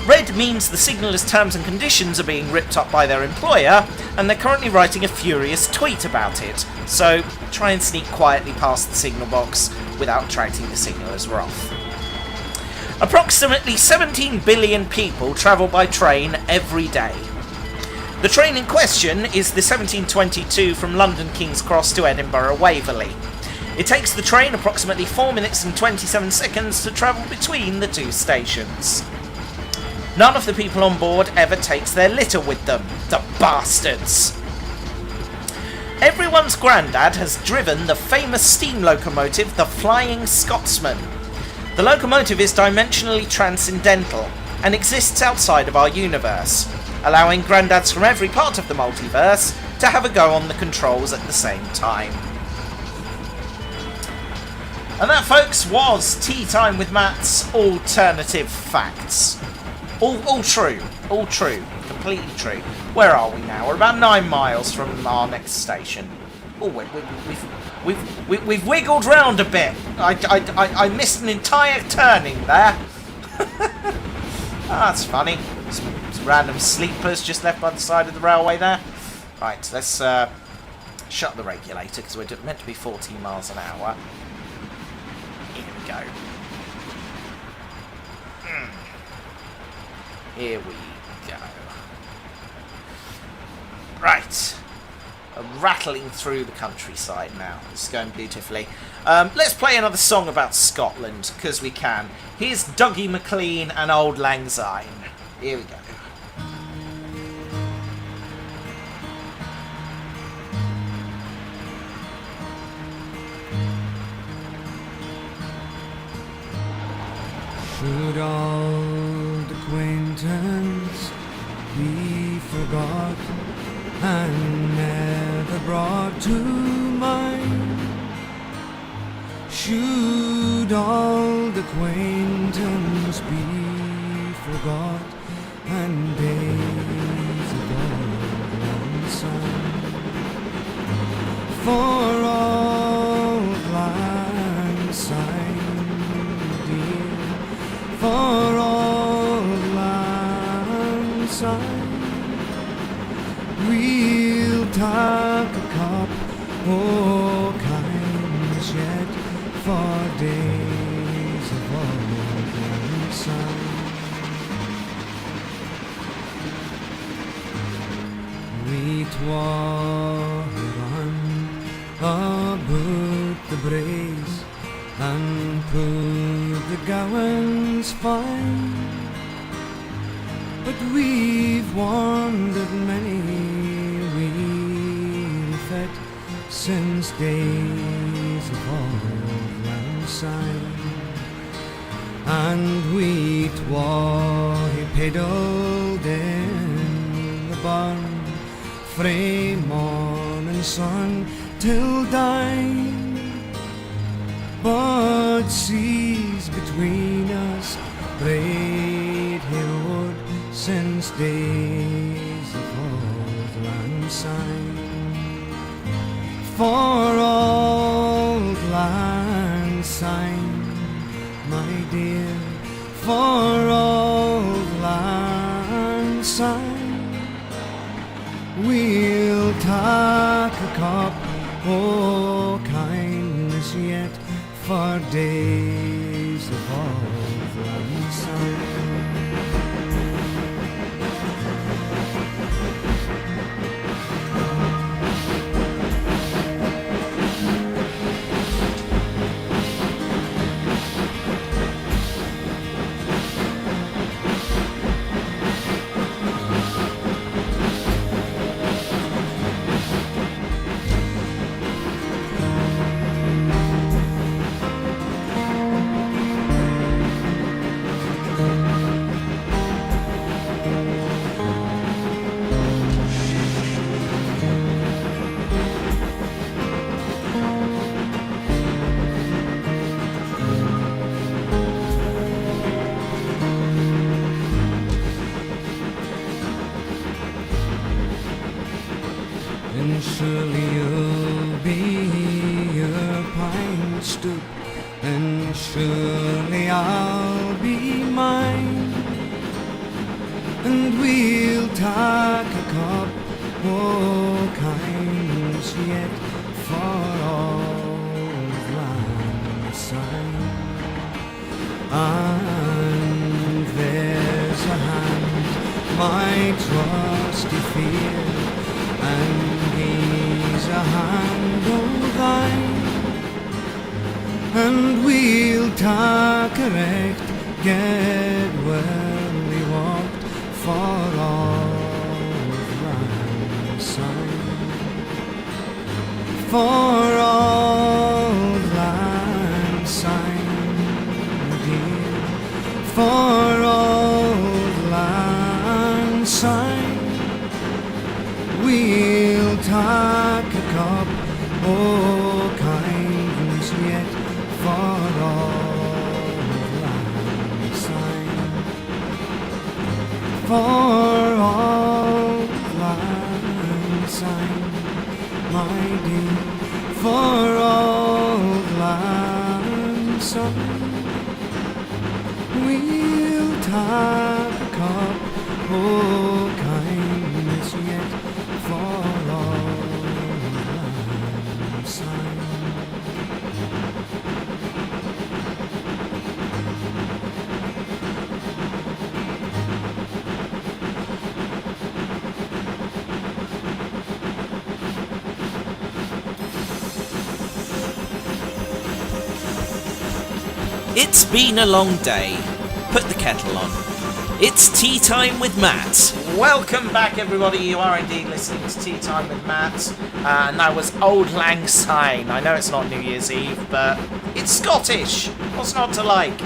Red means the signaller's terms and conditions are being ripped up by their employer, and they're currently writing a furious tweet about it, so try and sneak quietly past the signal box without attracting the signaller's wrath. Approximately 17 billion people travel by train every day. The train in question is the 1722 from London King's Cross to Edinburgh Waverley. It takes the train approximately 4 minutes and 27 seconds to travel between the two stations. None of the people on board ever takes their litter with them. The bastards! Everyone's granddad has driven the famous steam locomotive, the Flying Scotsman. The locomotive is dimensionally transcendental and exists outside of our universe, allowing granddads from every part of the multiverse to have a go on the controls at the same time. And that, folks, was Teatime with Matt's Alternative Facts. All true, completely true. Where are we now? We're about 9 miles from our next station. Oh, we've wiggled round a bit. I missed an entire turning there. That's funny. Some random sleepers just left by the side of the railway there. Right, let's shut the regulator because we're meant to be 14 miles an hour. Here we go. Here we go. Right. A rattling through the countryside now. It's going beautifully. Let's play another song about Scotland, because we can. Here's Dougie MacLean and Old Lang Syne. Here we go. Should old acquaintance be forgot and never brought to mind? Should old acquaintance be forgot and days of old lang syne? For old lang syne, dear, for old lang syne, we'll take a cup, oh kindness yet, for days of old lang syne. We twa run about the braes and put the gowans fine, but we've wandered many we've fet since days of old lang syne, and we twa pedalled in the barn frae morning sun till dine, but seas between us braid road since days of old lang syne. For old lang syne, my dear, for old lang syne, we'll take a cup, oh kindness yet, for days of old lang syne. And surely you'll be your pine stoop, and surely I'll be mine, and we'll take a cup, oh kindness yet, for old lang syne. And there's a hand, my trusty fear, and he's a hand of thine, and we'll take a recht, get well we walked for old lang syne. For old lang syne, dear, for old lang syne, we'll take a cup, oh kindness yet, for old lang syne. For old lang syne, my dear, for old lang syne, we'll take a cup, oh kindness yet, for old lang syne. It's been a long day. Put the kettle on. It's Tea Time with Matt. Welcome back, everybody. You are indeed listening to Tea Time with Matt. And that was Auld Lang Syne. I know it's not New Year's Eve, but it's Scottish. What's not to like?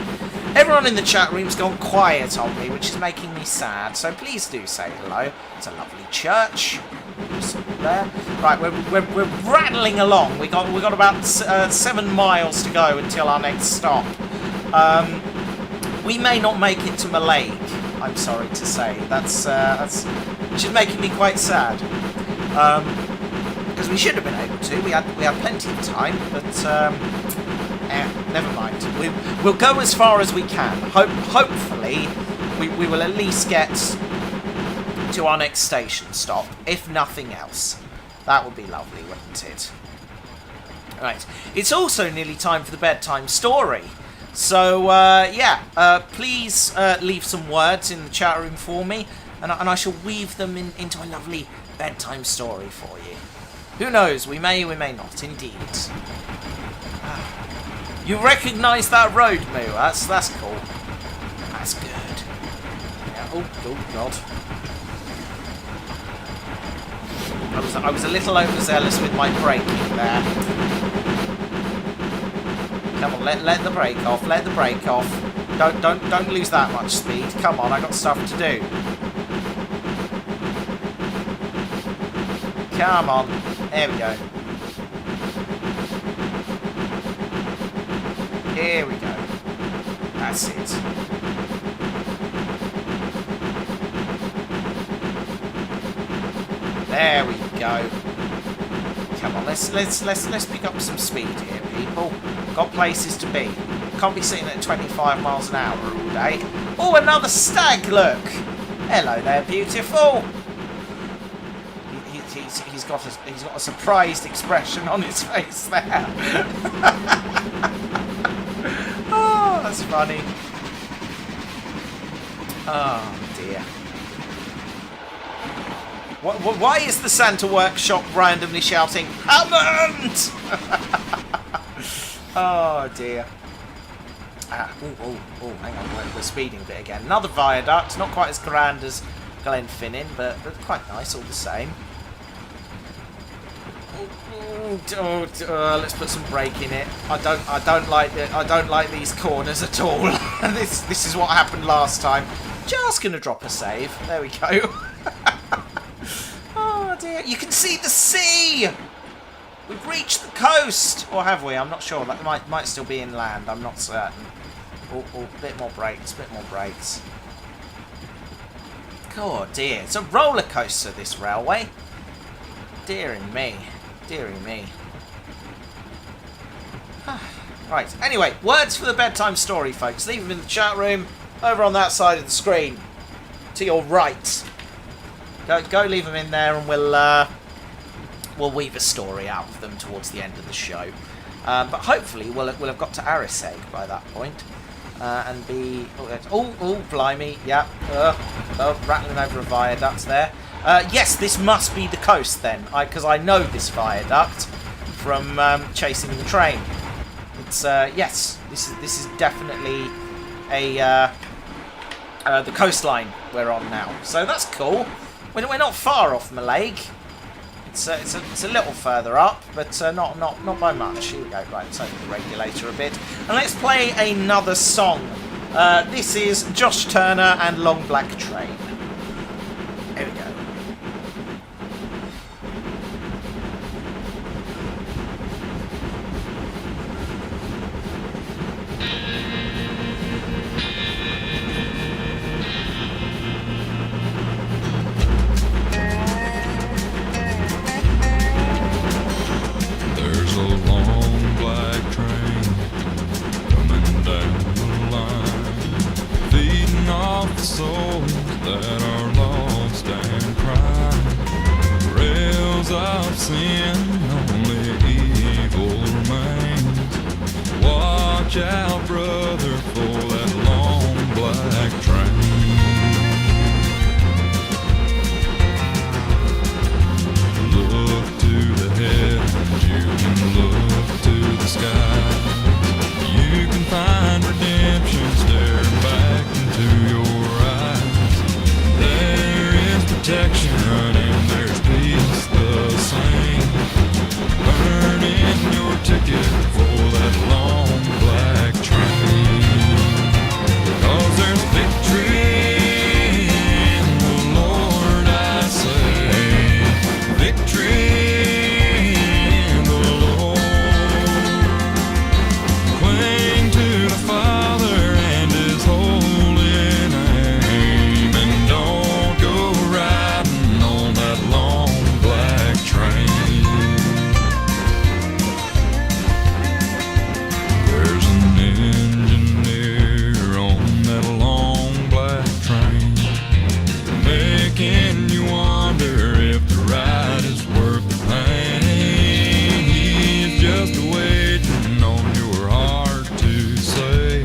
Everyone in the chat room's gone quiet on me, which is making me sad. So please do say hello. It's a lovely church. There. Right, we're rattling along. We got about 7 miles to go until our next stop. We may not make it to Mallaig, I'm sorry to say. That's which is making me quite sad. Because we should have been able to. We had plenty of time, but never mind. We'll go as far as we can. Hopefully, we will at least get to our next station stop, if nothing else. That would be lovely, wouldn't it? Right. It's also nearly time for the bedtime story. So, please leave some words in the chat room for me, and I shall weave them into a lovely bedtime story for you. Who knows, we may not, indeed. You recognise that road, Moo? That's cool. That's good. Yeah, oh God. I was a little overzealous with my braking there. Come on, let the brake off. Let the brake off. Don't lose that much speed. Come on, I got stuff to do. Come on. There we go. Here we go. That's it. There we go. Come on, let's pick up some speed here, people. Got places to be. Can't be sitting at 25 miles an hour all day. Oh, another stag, look! Hello there, beautiful. He's got a surprised expression on his face there. Oh, that's funny. Oh dear. Why is the Santa Workshop randomly shouting, Hammond? Oh dear. Oh, hang on, we're speeding a bit again. Another viaduct, not quite as grand as Glenfinnan, but quite nice all the same. Let's put some brake in it. I don't like these corners at all. this is what happened last time. Just gonna drop a save. There we go. Oh dear, you can see the sea! We've reached the coast! Or have we? I'm not sure. That might still be inland. I'm not certain. Oh, a bit more brakes, God dear, it's a roller coaster, this railway. Dearie me. Right, anyway, words for the bedtime story, folks. Leave them in the chat room, over on that side of the screen. To your right. Go leave them in there and we'll weave a story out of them towards the end of the show. But hopefully we'll have got to Ariseg by that point. And be... Oh, blimey, yeah. Rattling over a viaduct there. Yes, this must be the coast then, because I know this viaduct from chasing the train. It's, yes, this is definitely the coastline we're on now. So that's cool. We're not far off Mallaig. It's a little further up, but not by much. Here we go. Right, let's open the regulator a bit, and let's play another song. This is Josh Turner and Long Black Train. Here we go. Souls that are lost and cry, rails of sin, only evil remains. Watch out, brother, for that long black train. Look to the heavens, you can look to the sky. You can find redemption protection, and there's peace the same. Burn in your ticket for that long black train. 'Cause there's victory in the Lord, I say. Victory in the Lord. Cling to the Father and His holy name, and don't go riding on that long black train. There's an engineer on that long black train, making you wonder if the ride is worth the pain. He's just waiting on your heart to say,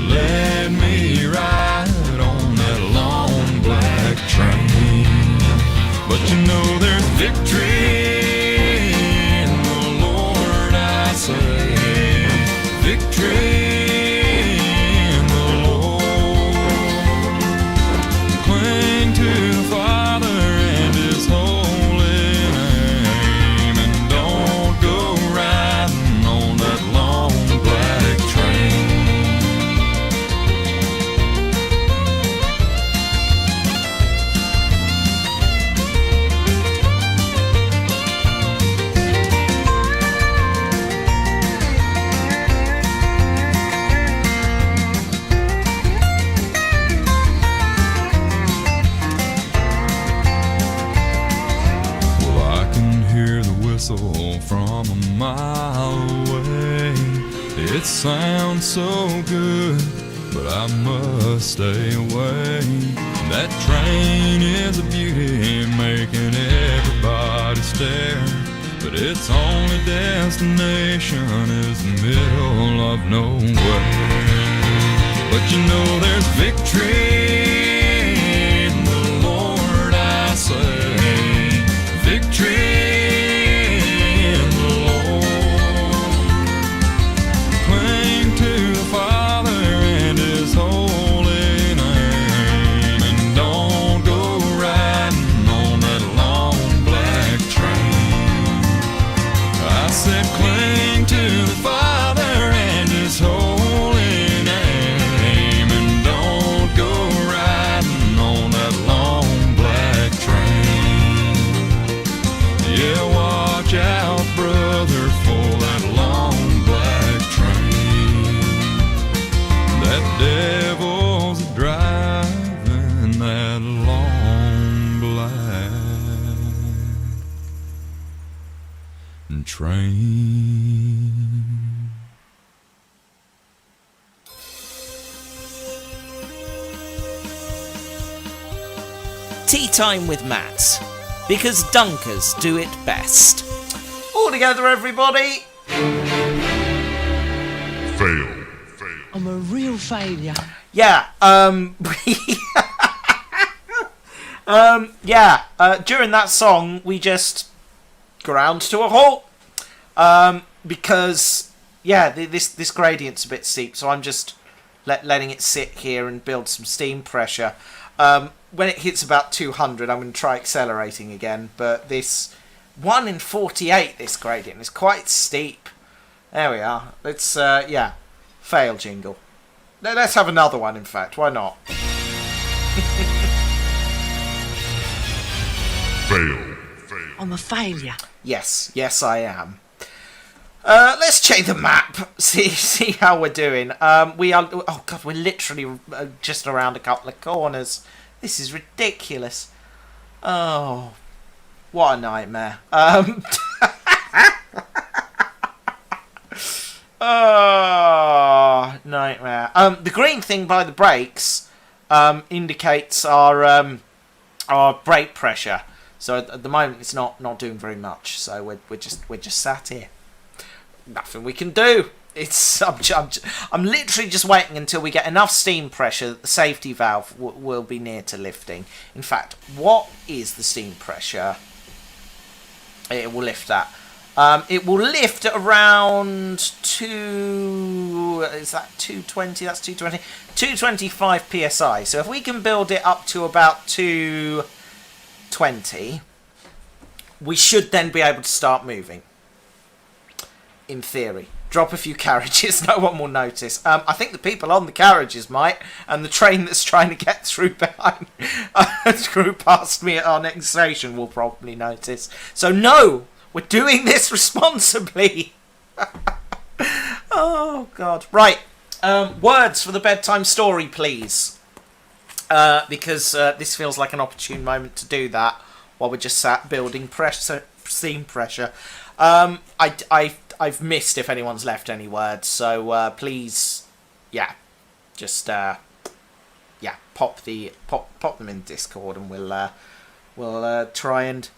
let me ride on that long black train. But you know there's victory in the Lord, I say. Victory in the Lord. Cling to the Father and His holy name, and don't go riding on that long black train. Well, I can hear the whistle from a mile away. It sounds so good, but I must stay away. That train is a beauty, making everybody stare. But its only destination is the middle of nowhere. But you know there's victory in the Lord, I say. Victory in the Lord. Cling to the Father and His holy name, and don't go riding on that long black train. I said cling to the Father and His holy name, and don't go riding on that long black train. Yeah, watch out, brother, for that long black train. That devil's driving that long black train. Tea Time with Matt, because dunkers do it best. All together, everybody. Fail. I'm a real failure. Yeah, during that song, we just ground to a halt. Because, yeah, this gradient's a bit steep, so I'm just letting it sit here and build some steam pressure. When it hits about 200, I'm going to try accelerating again, but this 1 in 48, this gradient, is quite steep. There we are. Let's, fail jingle. Let's have another one, in fact. Why not? Fail. I'm a failure. Yes, I am. Let's check the map. See how we're doing. We're literally just around a couple of corners. This is ridiculous. Oh, what a nightmare. Oh, nightmare. The green thing by the brakes indicates our brake pressure. So at the moment it's not doing very much. So we're just sat here. Nothing we can do. I'm literally just waiting until we get enough steam pressure that the safety valve will be near to lifting. In fact, what is the steam pressure? It will lift that. It will lift at around 220? That's 220. 225 psi. So if we can build it up to about 2 20, we should then be able to start moving. In theory. Drop a few carriages, no one will notice. I think the people on the carriages might, and the train that's trying to get through behind, through past me at our next station will probably notice. So no, we're doing this responsibly. Oh, God. Right. Words for the bedtime story, please. Because this feels like an opportune moment to do that while we're just sat building pressure, scene pressure. I've missed if anyone's left any words, so please, yeah, just pop them in Discord, and we'll try and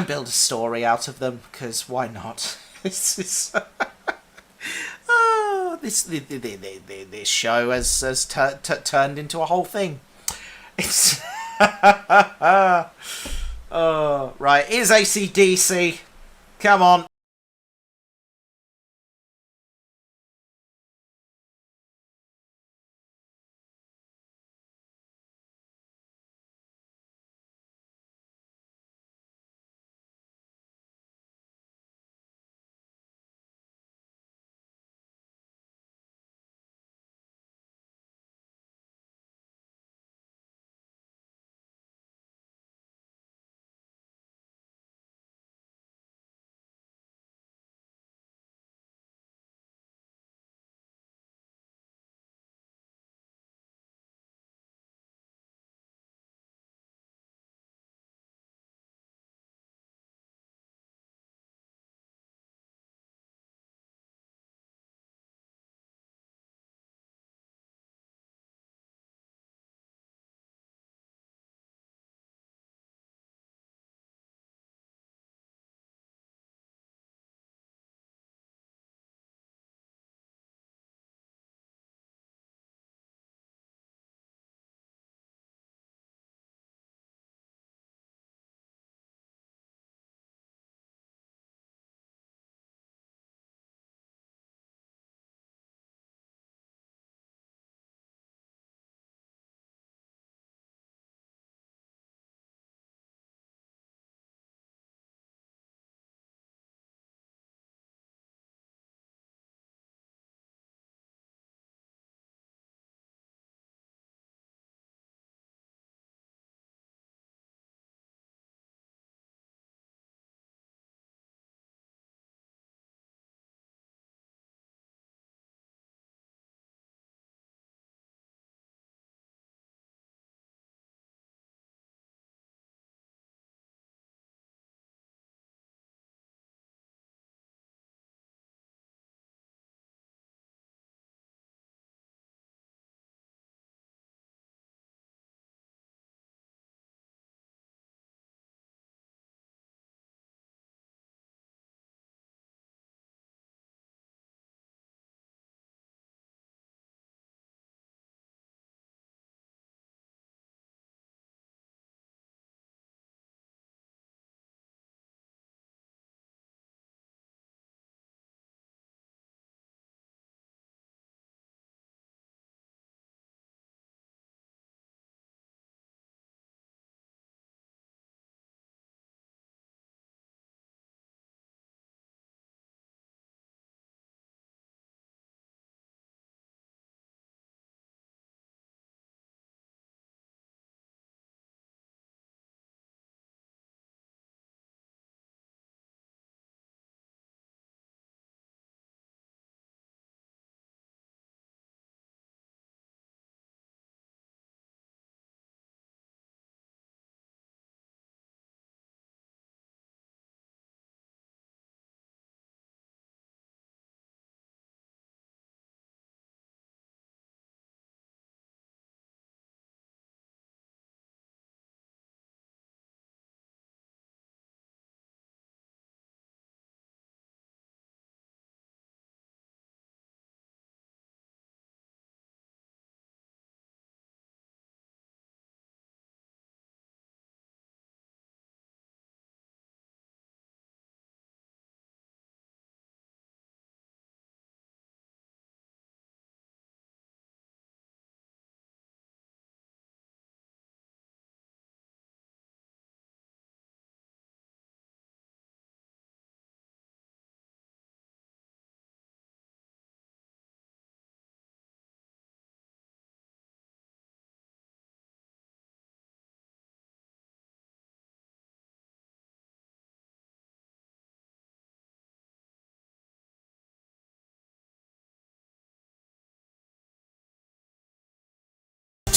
build a story out of them, because why not? This is this show has turned into a whole thing. It's oh, right. Here's AC/DC. Come on.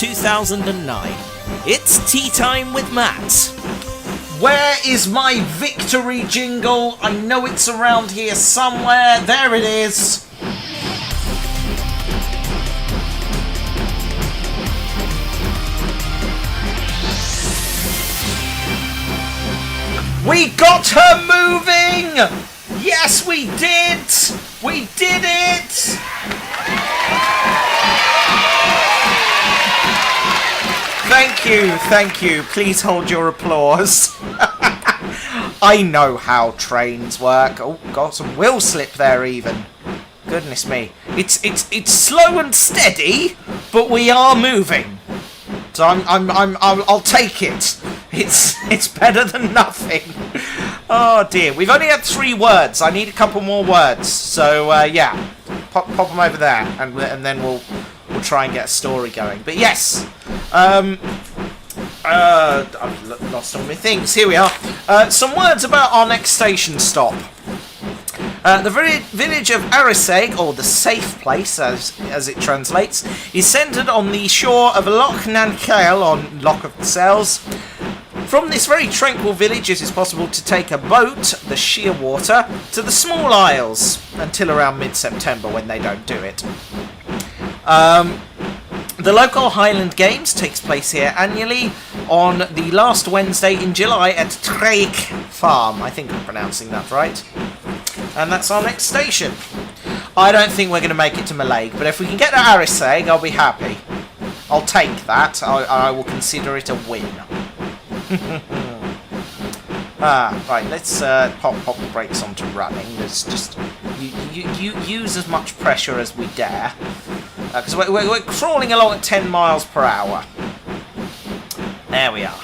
2009. It's Tea Time with Matt. Where is my victory jingle? I know it's around here somewhere. There it is. We got her moving! Yes, we did! We did it! Thank you. Please hold your applause. I know how trains work. Oh, got some wheel slip there even. Goodness me. It's slow and steady, but we are moving. So I'll take it. It's better than nothing. Oh dear, we've only had 3 words. I need a couple more words. So yeah, pop them over there, and then we'll try and get a story going. But yes, I've lost all my things. Here we are. Some words about our next station stop. The village of Ariseg, or the safe place as it translates, is centred on the shore of Loch Nancail on Loch of the Sells. From this very tranquil village it is possible to take a boat, the Sheerwater, to the small isles until around mid-September when they don't do it. The local Highland Games takes place here annually on the last Wednesday in July at Traig Farm. I think I'm pronouncing that right. And that's our next station. I don't think we're going to make it to Mallaig, but if we can get to Ariseg, I'll be happy. I'll take that. I will consider it a win. Right, let's pop the brakes onto running. Let's just you use as much pressure as we dare. Because we're crawling along at 10 miles per hour. There we are.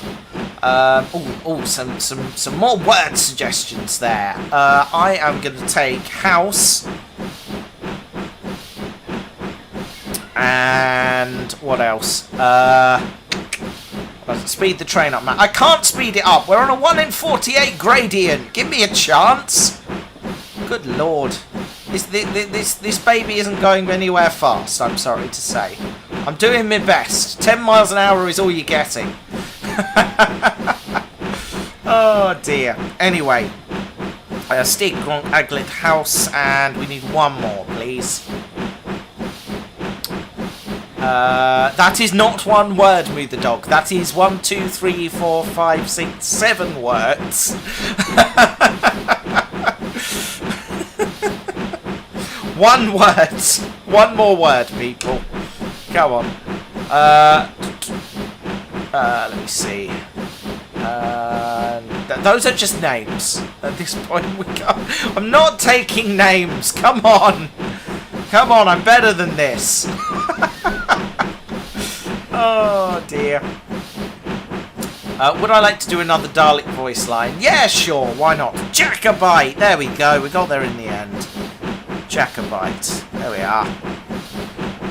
Some more word suggestions there. I am going to take house. And what else? Speed the train up, Matt. I can't speed it up. We're on a 1 in 48 gradient. Give me a chance. Good lord. This baby isn't going anywhere fast, I'm sorry to say. I'm doing my best. 10 miles an hour is all you're getting. Oh dear. Anyway. Stig Gronk Aglet House, and we need one more, please. That is not one word, Moo the dog. That is 1, 2, 3, 4, 5, 6, 7 words. One word. One more word, people. Come on. Let me see. Those are just names. At this point, I'm not taking names. Come on. Come on, I'm better than this. Oh dear. Would I like to do another Dalek voice line? Yeah, sure, why not? Jacobite! There we go, we got there in the end. Jacobite. There we are.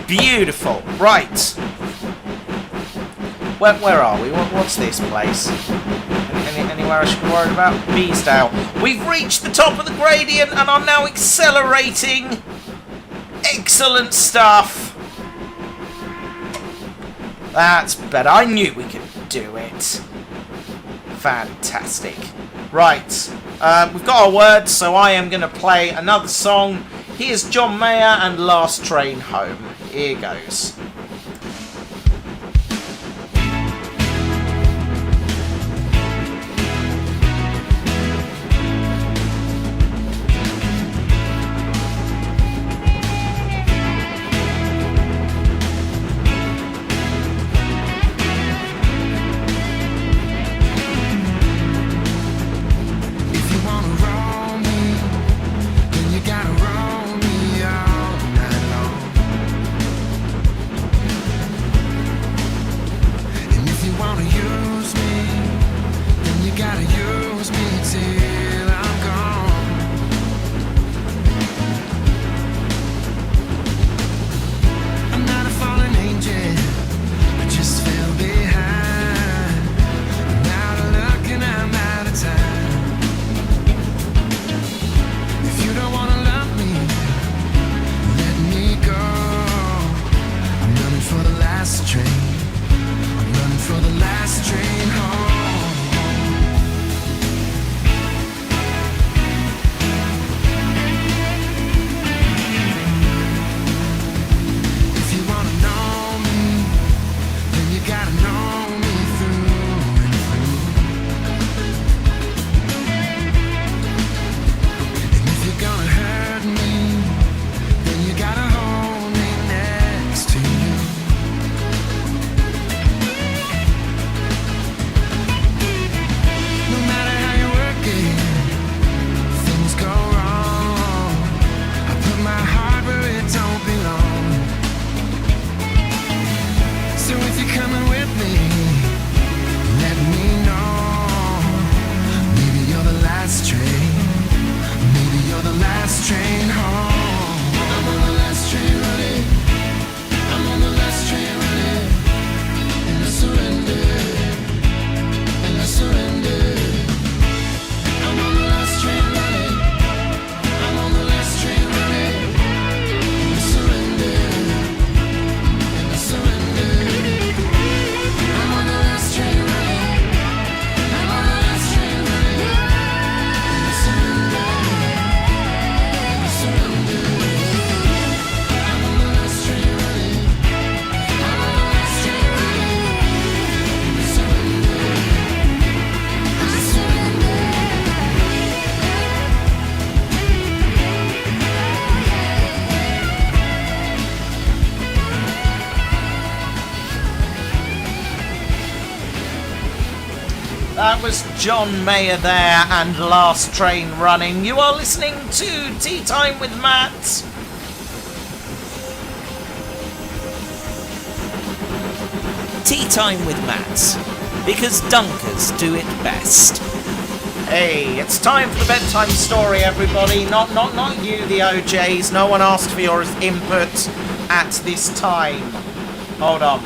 Beautiful. Right. Where are we? What's this place? Anywhere I should be worried about? Beesdale. We've reached the top of the gradient and are now accelerating. Excellent stuff. That's better. I knew we could do it. Fantastic. Right. We've got our words, so I am going to play another song. Here's John Mayer and Last Train Home. Here goes. gotta know me through and through. And if you're gonna hurt me, then you gotta hold me next to you. No matter how you work it, things go wrong. I put my heart where it don't belong. So if you're coming with me, let me know. Maybe you're the last train. Maybe you're the last train home. I'm on the last train running. I'm on the last train running. And I surrender. And I surrender. I'm on the last train running. I'm on the last train running. And I surrender. And I surrender. I'm on the last train running. I'm on the last train running. And I surrender. And I surrender. I'm on the last train running. I'm on the last train running. And I surrender. I surrender. That was John Mayer there and Last Train Running. You are listening to Tea Time with Matt. Tea Time with Matt. Because dunkers do it best. Hey, it's time for the bedtime story, everybody. Not you, the OJs. No one asked for your input at this time. Hold on.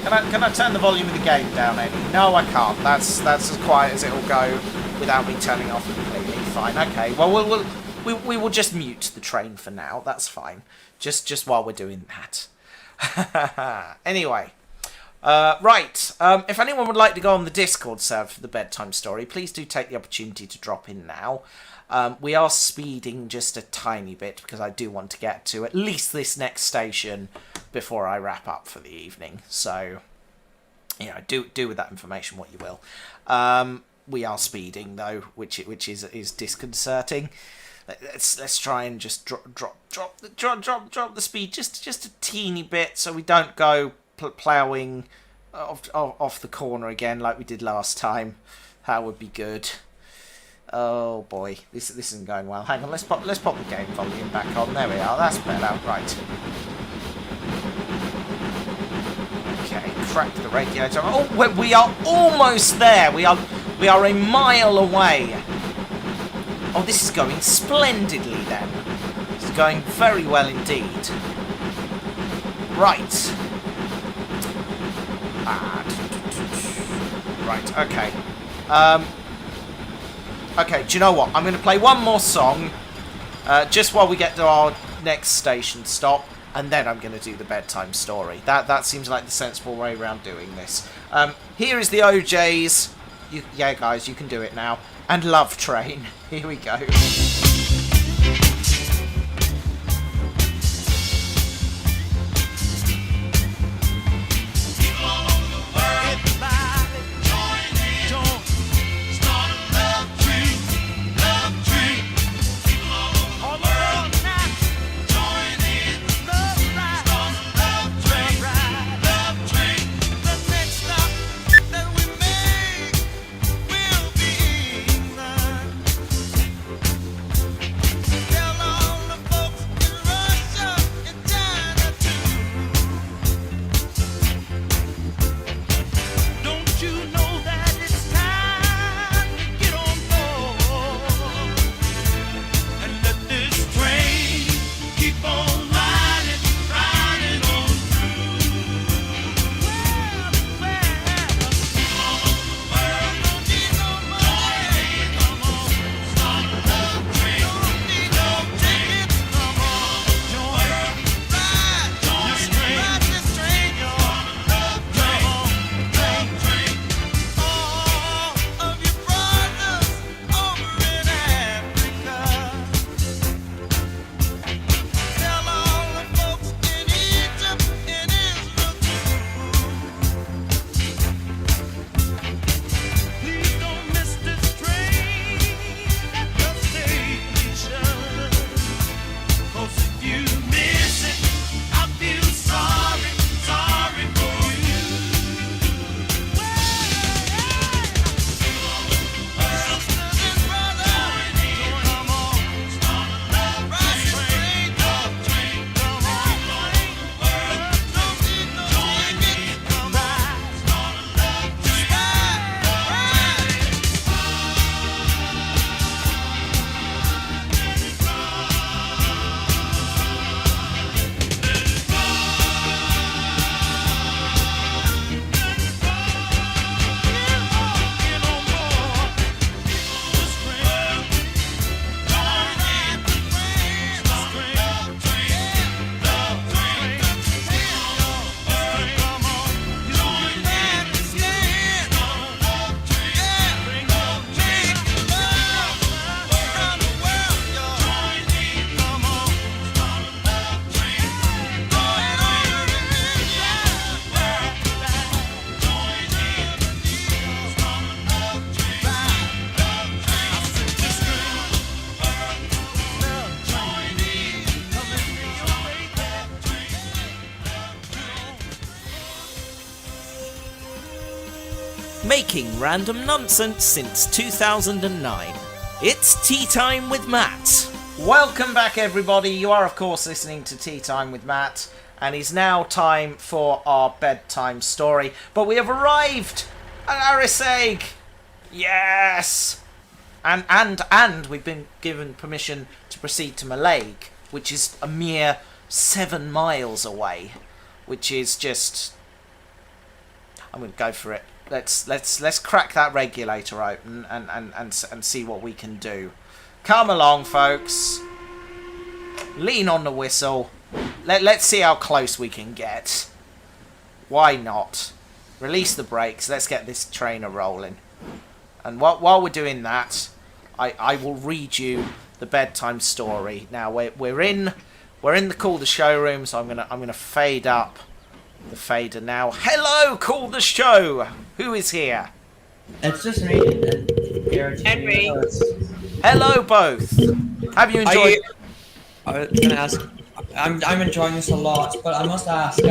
Can I turn the volume of the game down any? No, I can't. That's as quiet as it'll go without me turning off completely. Fine. Okay. Well, we will just mute the train for now. That's fine. Just while we're doing that. Anyway. Right. If anyone would like to go on the Discord server for the bedtime story, please do take the opportunity to drop in now. We are speeding just a tiny bit because I do want to get to at least this next station before I wrap up for the evening. So, you know, do with that information what you will. We are speeding though, which is disconcerting. Let's try and just drop the speed just a teeny bit so we don't go ploughing off the corner again like we did last time. That would be good. Oh boy, this isn't going well. Hang on, let's pop the game volume back on. There we are. That's better. Right. Okay, crack the radiator. Oh, we are almost there. We are a mile away. Oh, this is going splendidly then. This is going very well indeed. Right. Right. Okay. Okay, do you know what? I'm going to play one more song just while we get to our next station stop, and then I'm going to do the bedtime story. That seems like the sensible way around doing this. Here is the OJs. Yeah, guys, you can do it now. And Love Train. Here we go. making random nonsense since 2009. It's Tea Time with Matt. Welcome back, everybody. You are, of course, listening to Tea Time with Matt, and it's now time for our bedtime story. But we have arrived at Ariseg. Yes! And we've been given permission to proceed to Mallaig, which is a mere 7 miles away, which is just... I'm going to go for it. Let's crack that regulator open and see what we can do. Come along, folks. Lean on the whistle. Let's see how close we can get. Why not? Release the brakes. Let's get this trainer rolling. And while we're doing that, I will read you the bedtime story. Now we're in the Calder showroom, so I'm gonna fade up the fader now. Hello, Calder Show. Who is here? It's just me and Henry. Hello, both. Have you enjoyed? I was gonna ask. I'm enjoying this a lot, but I must ask.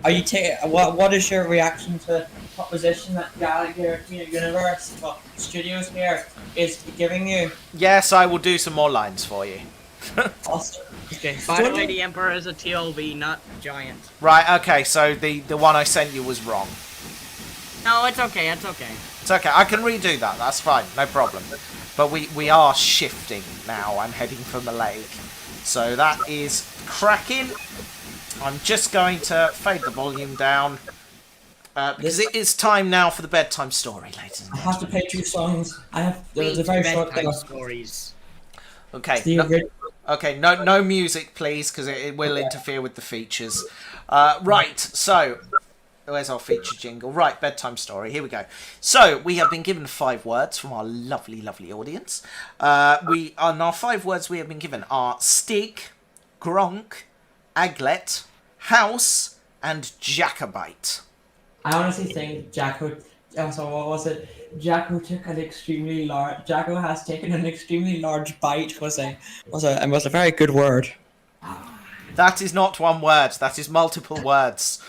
Are you what is your reaction to the proposition that Gallagher Universal Studios here is giving you? Yes, I will do some more lines for you. Awesome. Okay, by the way, the Emperor is a TLV, not giant. Right. Okay. So the one I sent you was wrong. No, it's okay. It's okay. It's okay. I can redo that. That's fine. No problem. But we are shifting now and heading for Mallaig. So that is cracking. I'm just going to fade the volume down because it is time now for the bedtime story, ladies and I gentlemen. have to play 2 songs. There's a very short bedtime stories. Okay. The No music, please, because it will interfere with the features. Right. So. Where's our feature jingle? Right, bedtime story. Here we go. So, we have been given 5 words from our lovely, lovely audience. And our 5 words we have been given are Stig, Gronk, Aglet, House, and Jacobite. I honestly think Jacko. So what was it? Jacko took an extremely large. Jacko has taken an extremely large bite. Was a very good word. That is not one word. That is multiple words.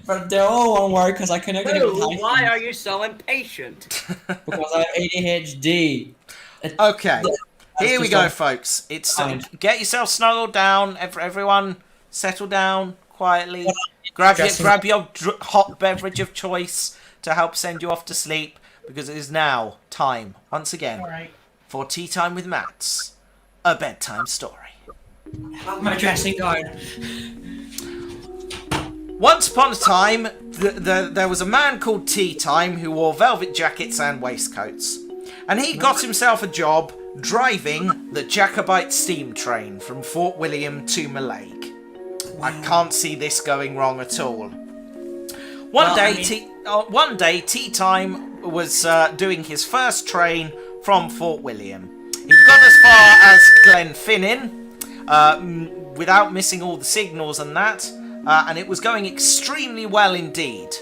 But they're all one word because I connected it with Tyson. Why are you so impatient? Because I have ADHD. Okay, here we just go, a- folks. It's Fine. get yourself snuggled down. Everyone, settle down quietly. Grab your hot beverage of choice to help send you off to sleep, because it is now time once again for Tea Time with Matt's a bedtime story. Have my dressing gown. Once upon a time, there was a man called Tea Time who wore velvet jackets and waistcoats. And he got himself a job driving the Jacobite steam train from Fort William to Mallaig. I can't see this going wrong at all. One day, Tea Time was doing his first train from Fort William. He got as far as Glenfinnan without missing all the signals and that. And it was going extremely well indeed.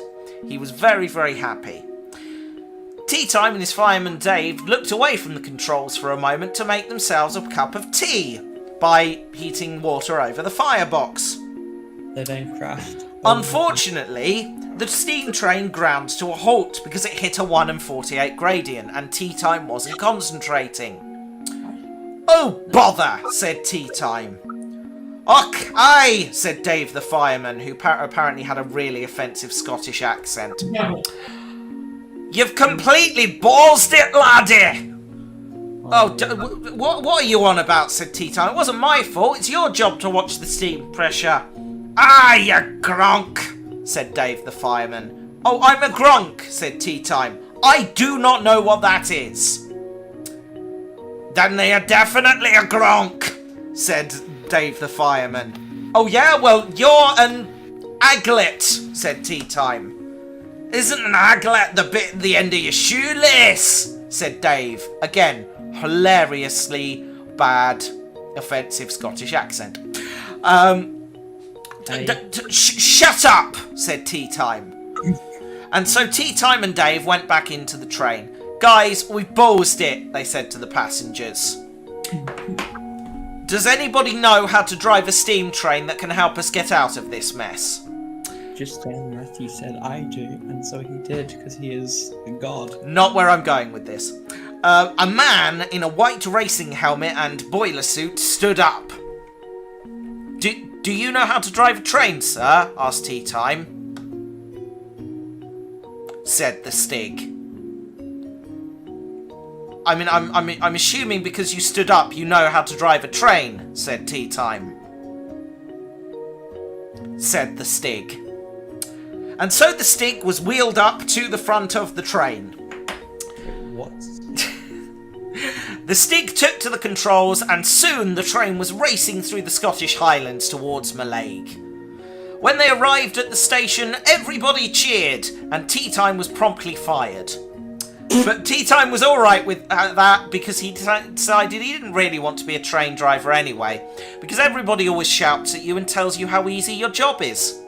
He was very, very happy. Tea Time and his fireman Dave looked away from the controls for a moment to make themselves a cup of tea by heating water over the firebox. They then crashed. Unfortunately, the steam train ground to a halt because it hit a 1:48 gradient and Tea Time wasn't concentrating. "Oh, bother," said Tea Time. "Och, aye," said Dave the fireman, who apparently had a really offensive Scottish accent. "You've completely ballsed it, laddie!" "Oh, what are you on about?" said Tea Time. "It wasn't my fault. It's your job to watch the steam pressure." "Ah, you gronk," said Dave the fireman. "Oh, I'm a gronk," said Tea Time. "I do not know what that is." "Then they are definitely a gronk," said Dave the fireman. "Oh yeah, well you're an aglet," said Tea Time. "Isn't an aglet the bit at the end of your shoelace?" said Dave. Again, hilariously bad, offensive Scottish accent. Shut up, said Tea Time. And so Tea Time and Dave went back into the train. "Guys, we've ballsed it," they said to the passengers. "Does anybody know how to drive a steam train that can help us get out of this mess?" just then Matthew said I do, and so he did, because he is the god. Not where I'm going with this. A man in a white racing helmet and boiler suit stood up. Do you know how to drive a train, sir? Asked Tea Time. Said the Stig. I mean, I'm assuming because you stood up, you know how to drive a train, said Tea Time. Said the Stig. And so the Stig was wheeled up to the front of the train. What? The Stig took to the controls, and soon the train was racing through the Scottish Highlands towards Mallaig. When they arrived at the station, everybody cheered, and Tea Time was promptly fired. But Tea Time was alright with that, because he decided he didn't really want to be a train driver anyway, because everybody always shouts at you and tells you how easy your job is.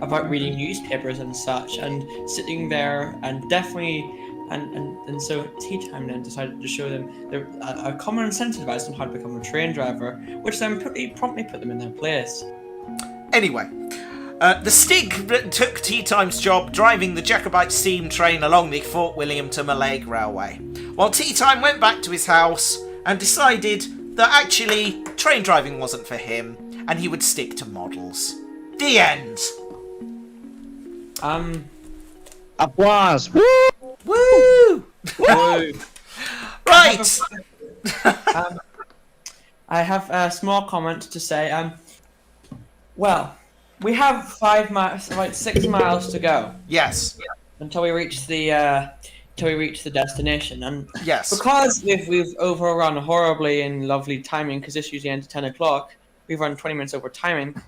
About reading newspapers and such, and sitting there, and definitely, and so Tea Time then decided to show them a common sense advice on how to become a train driver, which then promptly put them in their place. Anyway, the Stig took Tea Time's job driving the Jacobite steam train along the Fort William to Mallaig Railway, while Tea Time went back to his house and decided that actually train driving wasn't for him and he would stick to models. The end. Applause. Woo! Woo! Woo! Right. I have a small comment to say. Well, we have 5 miles, like 6 miles to go. Yes. Until we reach the destination, and yes, because we've overrun horribly in lovely timing, because this usually ends at 10 o'clock. We've run 20 minutes over timing.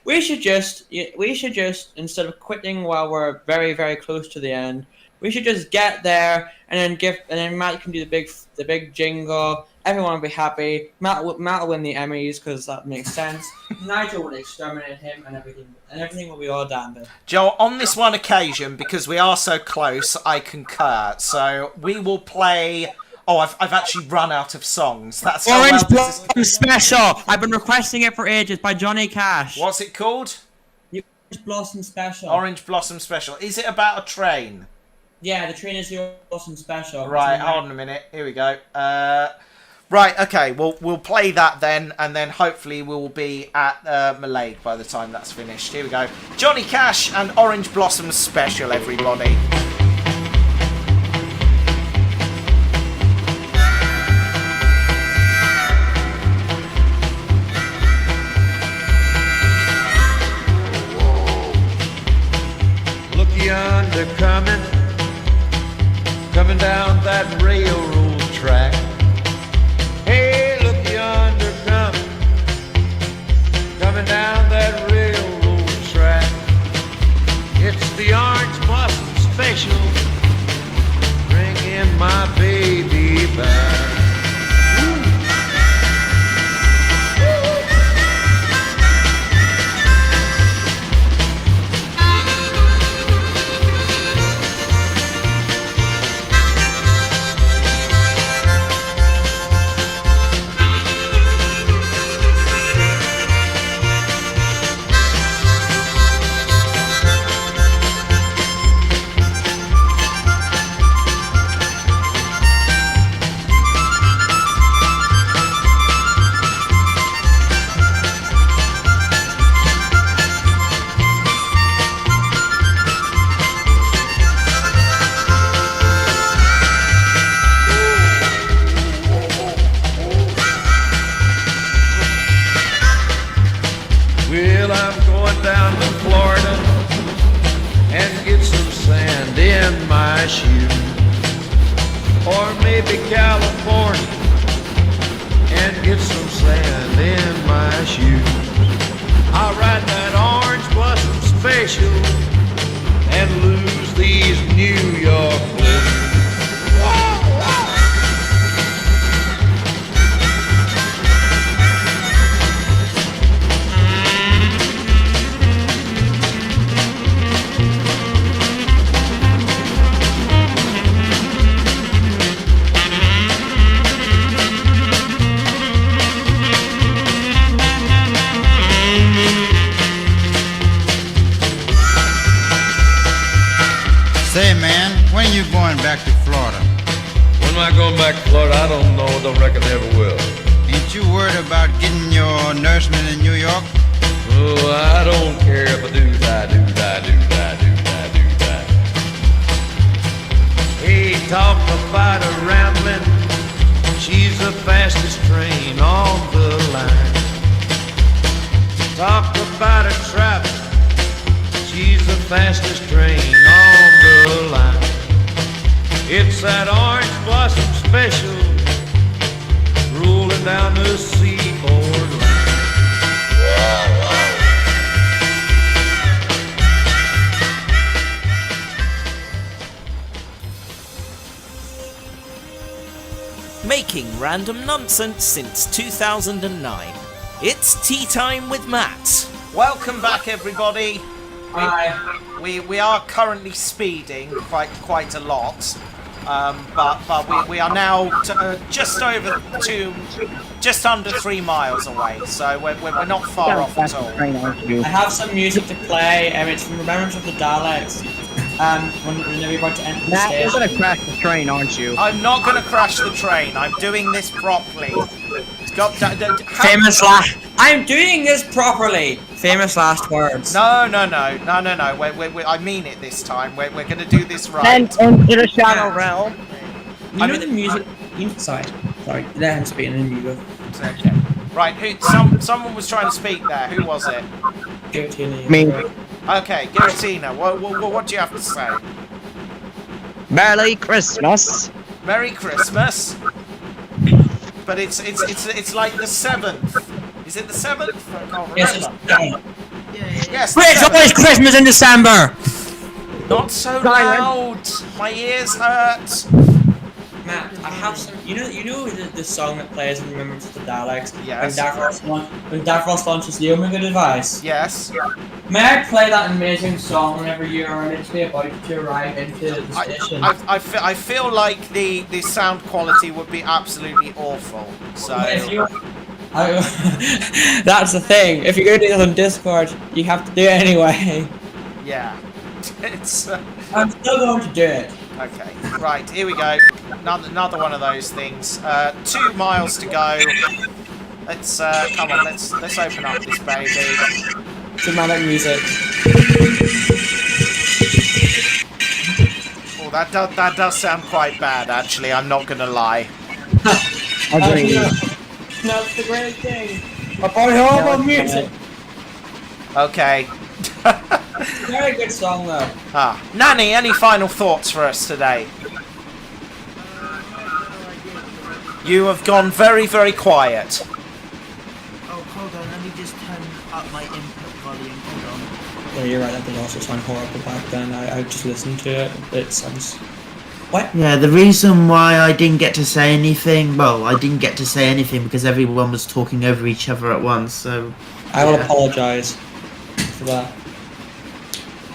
We should just instead of quitting while we're very, very close to the end, we should just get there and then Matt can do the big jingle. Everyone will be happy. Matt will win the Emmys because that makes sense. Nigel will exterminate him, and everything will be all damned. Joe, on this one occasion, because we are so close, I concur. So we will play. Oh, I've actually run out of songs. That's how Orange well this is... Blossom Special. I've been requesting it for ages by Johnny Cash. What's it called? Orange Blossom Special. Orange Blossom Special. Is it about a train? Yeah, the train is the Orange Blossom Special. Right, hold on a minute. Here we go. Right, okay, we'll play that then, and then hopefully we'll be at Mallaig by the time that's finished. Here we go. Johnny Cash and Orange Blossom Special, everybody. Look yonder coming down that railroad track. Hey, look yonder coming down that railroad track. It's the Orange Blossom Special, bringing my baby back. Well, I'm going down to Florida and get some sand in my shoe. Or maybe California and get some sand in my shoe. I'll ride that Orange Blossom Special and lose these New York blues. Say, man, when are you going back to Florida? When am I going back to Florida? I don't know. Don't reckon I ever will. Ain't you worried about getting your nourishment in New York? Oh, I don't care if I do that, do that, do that, do that, do that. Hey, talk about a rambling. She's the fastest train on the line. Talk about a trap. She's the fastest train on the line. It's that orange blossom special rolling down the seaboard line. Making random nonsense since 2009. It's Tea Time with Matt. Welcome back, everybody. Hi. We are currently speeding quite a lot, but we are now just under 3 miles away, so we're not far off at all. I have some music to play, and it's from Remembrance of the Daleks. When we're about to enter the Matt, station. you're gonna crash the train, aren't you? I'm not going to crash the train. I'm doing this properly. Famous last. I'm doing this properly. Famous last words. No. I mean it this time. We're going to do this right. And into the shadow realm. You know the music. Sorry. Let him speak in the music. Okay. Right. Someone was trying to speak there. Who was it? Me. Okay, Giratina. What do you have to say? Merry Christmas. Merry Christmas. But it's like the 7th. Is it the 7th? I can't remember. Yes, Yes. It's always Christmas in December. Not so loud. My ears hurt. Matt, I have some. You know the song that plays in Remembrance of the Daleks. Yes. When Davros launches the Omega device. Yes. May I play that amazing song whenever you're literally about to arrive into the station? I feel like the sound quality would be absolutely awful. So. If you, that's the thing. If you're going to do this on Discord, you have to do it anyway. Yeah. It's. I'm still going to do it. Okay. Right. Here we go. Another one of those things. 2 miles to go. Let's come on. Let's open up this baby. Dramatic music. Oh, that does sound quite bad. Actually, I'm not gonna lie. Agreed. That's the great thing. About all the music. Okay. Very good song though. Nanny, any final thoughts for us today? You have gone very, very quiet. Oh, hold on, let me just turn up my input volume. Hold on. Yeah, you're right. That did also sound horrible back then. I just listened to it. It sounds. What? Yeah, the reason why I didn't get to say anything, because everyone was talking over each other at once, so... I will apologise for that.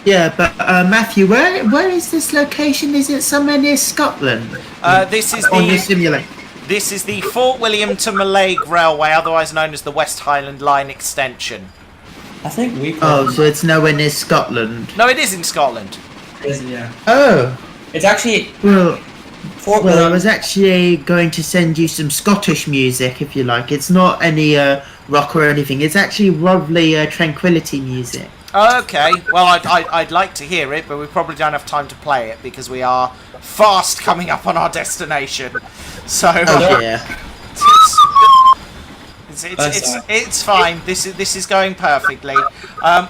Yeah, but Matthew, where is this location? Is it somewhere near Scotland? This is on your simulator. This is the Fort William to Mallaig Railway, otherwise known as the West Highland Line extension. I think we. So it's nowhere near Scotland. No, it is in Scotland. Yeah. Oh. It's actually. Well, I was actually going to send you some Scottish music, if you like. It's not any rock or anything. It's actually lovely tranquility music. Okay, well, I'd like to hear it, but we probably don't have time to play it because we are fast coming up on our destination. So, it's fine. This is going perfectly.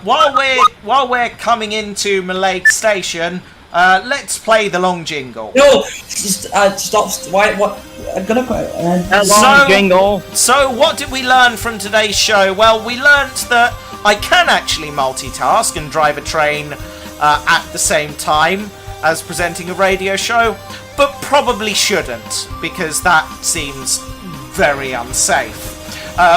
While we're coming into Mallaig Station, let's play the long jingle. No, just stop. Why? What? I'm gonna put jingle. So, what did we learn from today's show? Well, we learnt that I can actually multitask and drive a train at the same time as presenting a radio show, but probably shouldn't, because that seems very unsafe.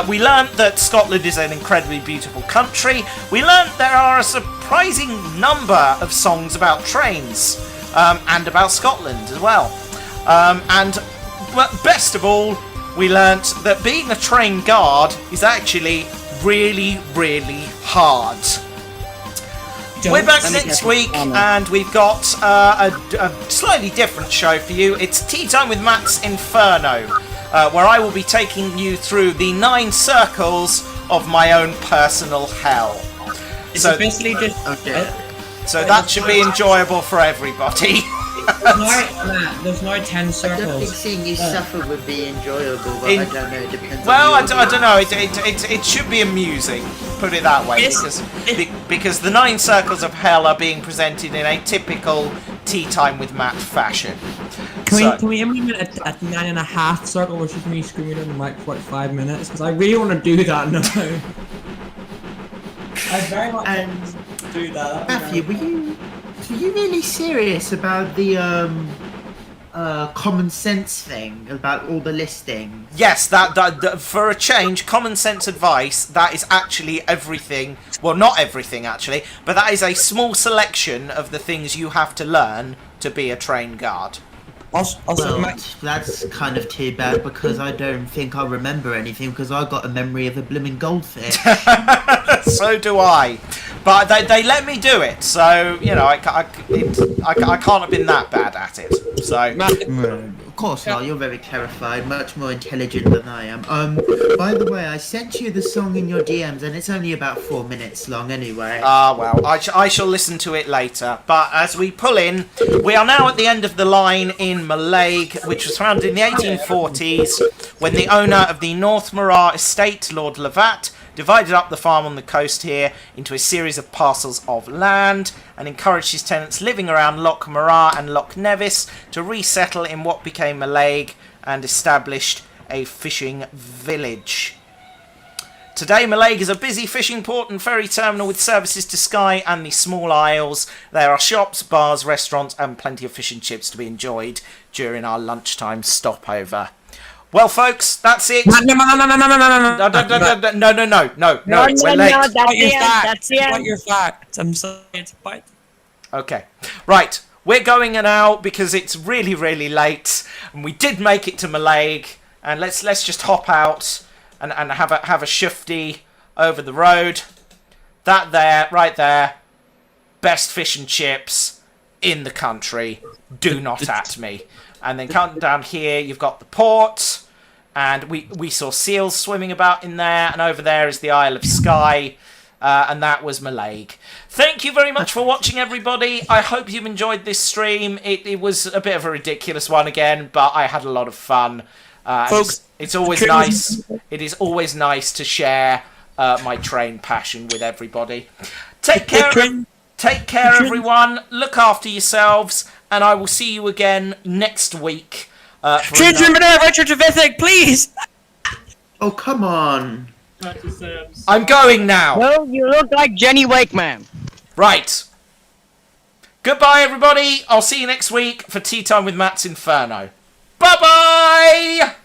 We learnt that Scotland is an incredibly beautiful country. We learnt there are a surprising number of songs about trains, and about Scotland as well. But best of all, we learnt that being a train guard is actually really, really hard. We're back next week, and we've got a slightly different show for you. It's Tea Time with Matt's Inferno, where I will be taking you through the 9 circles of my own personal hell. So basically just so that should be enjoyable for everybody. There's no 10 circles. I don't think seeing you suffer would be enjoyable, but I don't know. It depends. Well, on I don't know. It should be amusing. Put it that way, because the 9 circles of hell are being presented in a typical Tea Time with Matt fashion. Can we implement a 9.5 circle, which is me screaming on the mic for like 5 minutes? Because I really want to do that now. I very much want to do that. Matthew, were you really serious about the common sense thing about all the listings? Yes, that for a change, common sense advice, that is actually everything. Well, not everything actually, but that is a small selection of the things you have to learn to be a trained guard. Well, that's kind of too bad, because I don't think I remember anything, because I got a memory of a blooming goldfish. So do I, but they let me do it, so you know I can't have been that bad at it. So of course not. You're very terrified, much more intelligent than I am. By the way, I sent you the song in your DMs, and it's only about 4 minutes long anyway. Well, I shall listen to it later. But as we pull in, we are now at the end of the line in Mallaig, which was founded in the 1840s when the owner of the North Morar estate, Lord Lovat, divided up the farm on the coast here into a series of parcels of land and encouraged his tenants living around Loch Morar and Loch Nevis to resettle in what became Mallaig and established a fishing village. Today, Mallaig is a busy fishing port and ferry terminal with services to Skye and the small isles. There are shops, bars, restaurants and plenty of fish and chips to be enjoyed during our lunchtime stopover. Well, folks, that's it. No, we're late. That's it. What your fact? I'm sorry, it's quite. Okay, right. We're going now because it's really, really late, and we did make it to Mallaig. And let's just hop out and have a shifty over the road. That there, right there, best fish and chips in the country. Do not at me. And then come down here, you've got the port. And we saw seals swimming about in there, and over there is the Isle of Skye, and that was Mallaig. Thank you very much for watching, everybody. I hope you've enjoyed this stream. It was a bit of a ridiculous one again, but I had a lot of fun. Folks, it's always nice. It is always nice to share my train passion with everybody. Take care, everyone. Look after yourselves, and I will see you again next week. Richard Trevithick, please! Oh, come on. I'm going now. No, you look like Jenny Wakeman. Right. Goodbye, everybody. I'll see you next week for Tea Time with Matt's Inferno. Bye-bye!